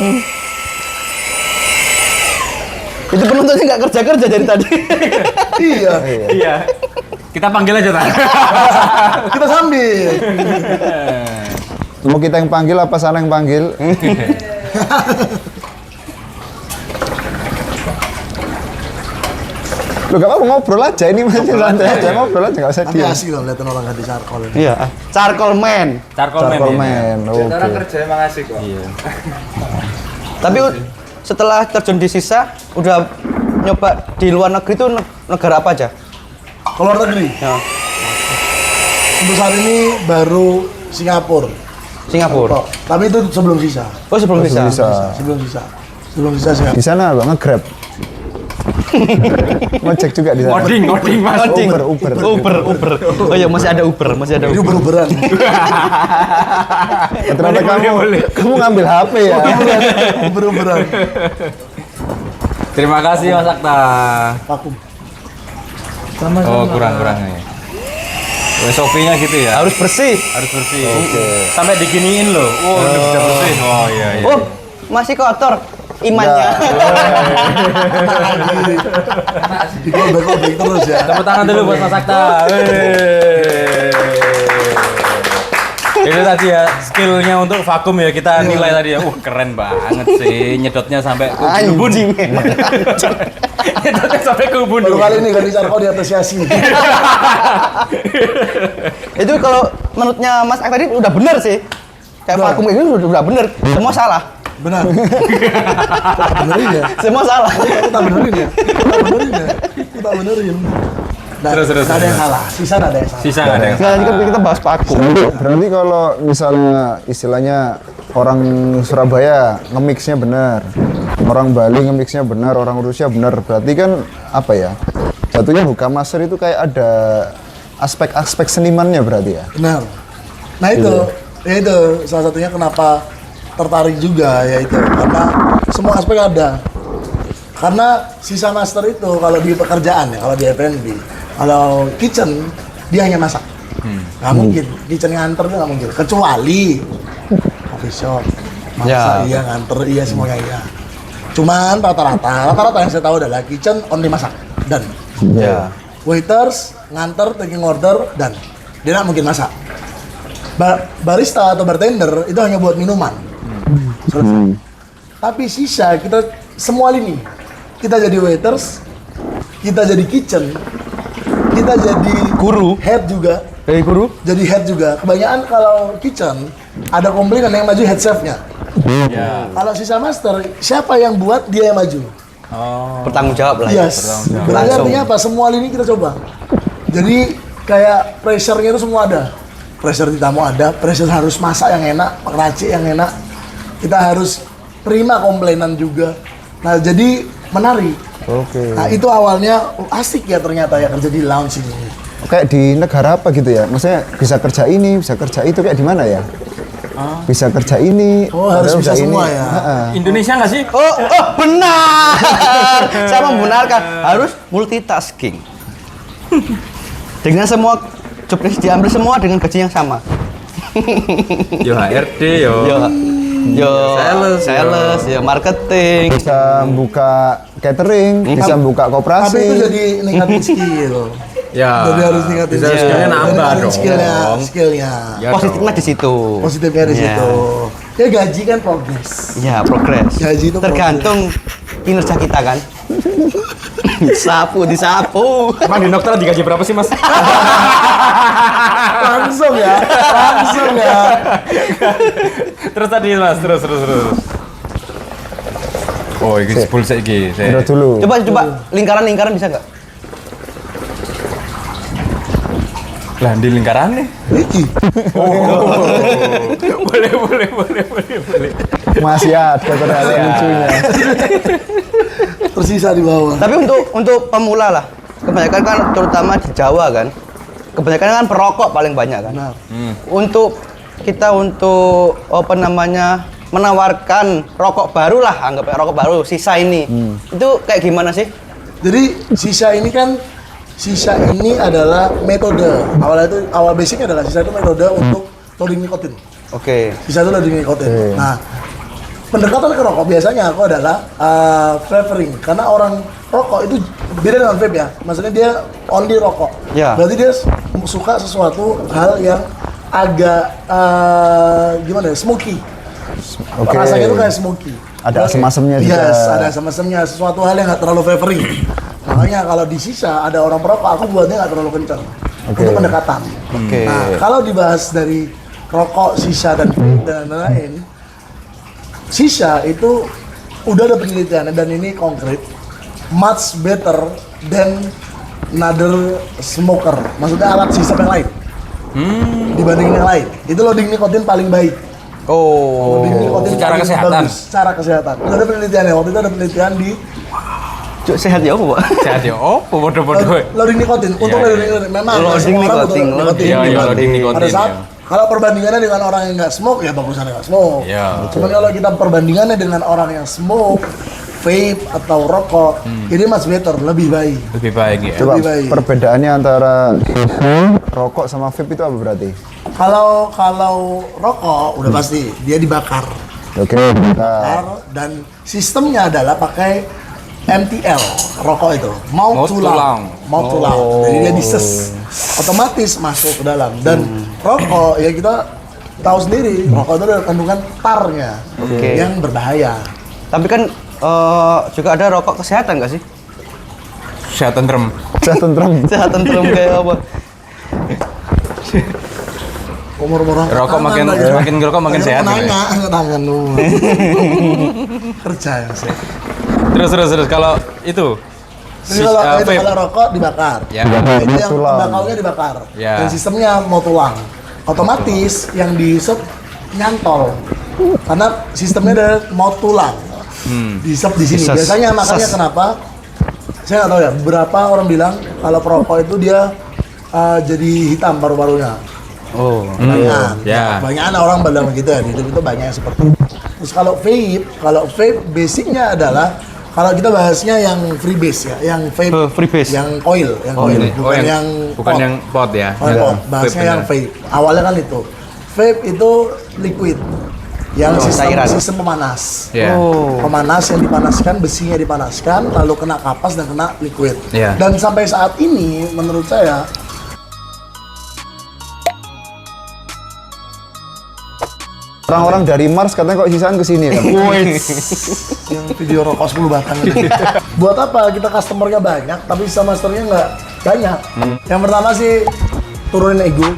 Speaker 5: Itu penontonnya nggak kerja dari tadi.
Speaker 4: Iya.
Speaker 1: Iya. Kita panggil aja Tan.
Speaker 4: Kita sambil.
Speaker 3: Mau kita yang panggil apa sana yang panggil? Lu gak apa-apa ngobrol aja ini masih santai aja ngobrol aja gak usah
Speaker 4: Tapi
Speaker 3: diam.
Speaker 4: asik loh liatin orang ganti charcoal ini.
Speaker 5: Iya. Charcoal Man.
Speaker 1: Charcoal Man.
Speaker 3: Charcoal
Speaker 1: ini.
Speaker 3: Man.
Speaker 6: Dan orang
Speaker 3: Oke.
Speaker 6: kerja emang asik kok.
Speaker 1: Iya.
Speaker 5: Tapi setelah terjun di sisa, udah nyoba di luar negeri tuh negara apa aja?
Speaker 4: Keluar negeri.
Speaker 5: Ya.
Speaker 4: Untuk saat ini baru Singapura.
Speaker 5: Singapura.
Speaker 4: Oh, tapi itu sebelum sisa.
Speaker 5: Oh sebelum sisa.
Speaker 3: Bisa.
Speaker 4: Sebelum sisa Singapura.
Speaker 3: Di sana apa nge-grab. Ngecek juga di sana.
Speaker 1: Ngoding mas.
Speaker 3: Uber.
Speaker 5: Oh iya masih ada Uber.
Speaker 4: Ini Uber-Uberan.
Speaker 3: Ternyata kamu ngambil HP ya.
Speaker 4: Uber-Uberan.
Speaker 1: Terima kasih Mas Akta.
Speaker 4: Vakum.
Speaker 1: Oh kurang nih. SOP-nya gitu ya.
Speaker 5: Harus bersih.
Speaker 1: Harus bersih. Sampai diginiin loh. Oh, udah bisa bersih. Oh iya.
Speaker 5: Oh, masih kotor imannya.
Speaker 4: Dikobek-kobek terus ya.
Speaker 1: Tepuk tangan dulu buat Mas Akta. Itu tadi ya skillnya untuk vakum ya kita nilai tadi ya. Keren banget sih nyedotnya sampai ke ubun. Nyedotnya sampai ke ubun.
Speaker 4: Baru kali ini Gani Carko diapresiasi.
Speaker 5: Itu kalau menurutnya Mas Ak tadi udah bener sih. Kayak
Speaker 4: Udah.
Speaker 5: vakum kayak gitu udah bener. Semua salah.
Speaker 4: Benar. Kita benerin ya.
Speaker 5: Semua salah.
Speaker 4: Kita benerin ya. Kita benerin. Nah,
Speaker 1: Terus.
Speaker 4: nggak ada yang salah. Sisa nggak ada yang salah.
Speaker 1: Sisa nggak ada yang
Speaker 5: Nah, kita bahas vakum.
Speaker 3: Berarti kalau misalnya istilahnya orang Surabaya nge-mixnya benar, orang Bali nge-mixnya benar, orang Rusia benar, berarti kan apa ya? Jatuhnya Hookah Master itu kayak ada aspek-aspek senimannya berarti ya?
Speaker 4: Benar. Nah itu, ya itu salah satunya kenapa tertarik juga yaitu karena semua aspek ada. Karena sisa master itu kalau di pekerjaan ya, kalau di F&B, kalau kitchen dia hanya masak. Nggak mungkin kitchen nganter tuh nggak mungkin. Kecuali coffee shop, masak iya nganter iya semuanya iya. Cuman rata-rata yang saya tahu adalah kitchen only masak dan
Speaker 5: Ya.
Speaker 4: waiters nganter taking order dan dia nggak mungkin masak. Barista atau bartender itu hanya buat minuman. Selesai. Tapi sisa kita semua lini. Kita jadi waiters, kita jadi kitchen, kita jadi
Speaker 5: Guru.
Speaker 4: head juga.
Speaker 5: Guru?
Speaker 4: Jadi head juga. Kebanyakan kalau kitchen ada komplain yang maju head chefnya. Kalau sisa master, siapa yang buat dia yang maju.
Speaker 5: Bertanggung jawab lah. ya.
Speaker 4: Yes. Berarti
Speaker 5: Langsung.
Speaker 4: artinya apa? Semua lini kita coba. Jadi kayak pressure-nya itu semua ada. Pressure di tamu ada, pressure harus masak yang enak, racik yang enak. Kita harus terima komplainan juga. Nah, jadi menarik.
Speaker 3: Oke.
Speaker 4: Nah, itu awalnya asik ya ternyata ya kerja di lounge ini.
Speaker 3: Kayak di negara apa gitu ya? Maksudnya bisa kerja ini, bisa kerja itu kayak di mana ya? Bisa kerja ini,
Speaker 4: Oh, harus
Speaker 3: padahal
Speaker 4: bisa
Speaker 3: ini.
Speaker 4: semua ya.
Speaker 3: Ha-ha.
Speaker 1: Indonesia nggak sih?
Speaker 5: Oh, benar. Saya membenarkan harus multitasking. Dengan semua job desk diambil semua dengan gaji yang sama.
Speaker 1: Yo HRD yo.
Speaker 5: Yo sales, yo marketing.
Speaker 3: Bisa buka catering, bisa buka
Speaker 4: Tapi
Speaker 3: koperasi.
Speaker 4: itu jadi ningkatin skill.
Speaker 1: Ya.
Speaker 4: Jadi harus ningkatin
Speaker 1: Bisa skillnya nambah
Speaker 4: Ningkatin
Speaker 1: dong.
Speaker 4: skillnya.
Speaker 1: Ya
Speaker 5: Positifnya di situ.
Speaker 4: Positifnya di
Speaker 5: Ya.
Speaker 4: situ. Ya gaji kan progres.
Speaker 5: Ya, progres.
Speaker 4: Gaji itu
Speaker 5: tergantung kinerja kita kan. Disapu.
Speaker 1: Emang di dokter digaji berapa sih mas?
Speaker 4: Langsung ya.
Speaker 1: Terus tadi mas, terus. Oh, ini sepul saiki.
Speaker 3: Udah dulu.
Speaker 5: Coba lingkaran bisa nggak?
Speaker 1: Lah di lingkaran nih.
Speaker 4: Iki.
Speaker 1: Boleh.
Speaker 3: Masih ada ternyata lucunya.
Speaker 4: Tersisa di bawah.
Speaker 5: Tapi untuk pemula lah, kebanyakan kan terutama di Jawa kan, kebanyakan kan perokok paling banyak kan.
Speaker 4: Benar.
Speaker 5: Untuk kita apa namanya menawarkan rokok baru lah, anggap rokok baru sisa ini, itu kayak gimana sih?
Speaker 4: Jadi sisa ini adalah metode. Awal basicnya adalah sisa itu metode untuk loading nikotin.
Speaker 5: Oke.
Speaker 4: Sisa itu loading nikotin. Nah, pendekatan ke rokok biasanya aku adalah flavoring karena orang rokok itu beda dengan vape ya. Maksudnya dia only rokok.
Speaker 5: Ya.
Speaker 4: Berarti dia suka sesuatu hal yang agak gimana ya? Smoky.
Speaker 3: Oke.
Speaker 4: Rasanya itu kayak smoky.
Speaker 3: Ada asam-asamnya juga.
Speaker 4: Yes, ada asam-asamnya. Sesuatu hal yang nggak terlalu flavoring. Makanya kalau di sisa ada orang perokok, aku buatnya nggak terlalu kencang.
Speaker 3: Oke.
Speaker 4: Untuk pendekatan.
Speaker 5: Oke.
Speaker 4: Nah, kalau dibahas dari rokok, sisa dan lain-lain, sisa itu udah ada penelitiannya dan ini konkret, much better than another smoker. Maksudnya alat sisa yang lain. Dibandingin yang lain. Itu loading nikotin paling baik.
Speaker 5: Oh.
Speaker 4: Loading nikotin
Speaker 1: secara
Speaker 4: paling
Speaker 1: kesehatan?
Speaker 4: bagus. Secara kesehatan. Udah ada penelitiannya. Waktu itu ada penelitian di
Speaker 5: Cuk sehat ya apa, Pak?
Speaker 1: Sehat ya opo bodoh-bodoh.
Speaker 4: Loading nikotin, untuk
Speaker 1: Iya,
Speaker 4: loading
Speaker 1: iya.
Speaker 4: nikotin. Memang
Speaker 5: Loading
Speaker 4: semua orang
Speaker 5: nikotin,
Speaker 4: butuh
Speaker 5: loading.
Speaker 1: Iya, iya, loading nikotin,
Speaker 4: Pada saat
Speaker 1: iya.
Speaker 4: kalau perbandingannya dengan orang yang nggak smoke ya bagusan nggak smoke.
Speaker 1: Iya.
Speaker 4: Cuman kalau kita perbandingannya dengan orang yang smoke, vape atau rokok, ini mas better, lebih baik.
Speaker 1: Lebih baik ya.
Speaker 3: Coba
Speaker 4: Lebih baik.
Speaker 3: perbedaannya antara rokok sama vape itu apa berarti?
Speaker 4: Kalau rokok udah pasti dia dibakar.
Speaker 3: Oke,
Speaker 4: Bakar, dan sistemnya adalah pakai MTL rokok itu
Speaker 1: Mouth to lung.
Speaker 4: mouth to lung. Jadi dia dises otomatis masuk ke dalam dan rokok ya kita tahu sendiri rokok itu ada kandungan tarnya
Speaker 5: Oke.
Speaker 4: yang berbahaya.
Speaker 5: Tapi kan juga ada rokok kesehatan nggak sih?
Speaker 1: Sehat tentrem.
Speaker 3: saya tentrem.
Speaker 5: Kesehatan belum kayak apa?
Speaker 4: Umur-umur
Speaker 1: Rokok makin ngerokok makin sehat. gitu ya.
Speaker 4: Nanya angkat tangan lu. Kerja ya sih.
Speaker 1: Terus kalau itu
Speaker 4: Jadi kalau
Speaker 1: vape.
Speaker 4: kalau rokok dibakar.
Speaker 1: Ya.
Speaker 4: Itu yang
Speaker 3: Tulang.
Speaker 4: tembakalnya dibakar.
Speaker 1: Ya.
Speaker 4: Dan sistemnya mau tulang. Otomatis yang diisep nyantol. Karena sistemnya ada mau tulang. Diisep di sini.
Speaker 5: Disas.
Speaker 4: Biasanya makanya kenapa saya nggak tahu ya, beberapa orang bilang kalau perokok itu dia jadi hitam paru-parunya.
Speaker 5: Oh.
Speaker 4: Banyak.
Speaker 1: Ya.
Speaker 4: Banyak orang bilang begitu ya, di YouTube itu banyak yang seperti itu. Terus kalau vape basicnya adalah kalau kita bahasnya yang freebase ya, yang vape,
Speaker 5: Freebase.
Speaker 4: yang coil,
Speaker 1: Ini.
Speaker 4: bukan yang
Speaker 1: bukan
Speaker 4: pot.
Speaker 1: yang pot ya.
Speaker 4: Bukan pot. Bahasanya yang vape. Awalnya kan itu. Vape itu liquid yang sistem pemanas.
Speaker 1: Ya.
Speaker 4: Pemanas yang dipanaskan, besinya dipanaskan, lalu kena kapas dan kena liquid.
Speaker 1: Iya.
Speaker 4: Dan sampai saat ini menurut saya
Speaker 3: Orang-orang dari Mars katanya kok sisaan ke sini kan?
Speaker 4: yang video rokok 10 batang itu. Buat apa kita customernya banyak tapi sisa masternya nggak banyak. Yang pertama sih turunin ego.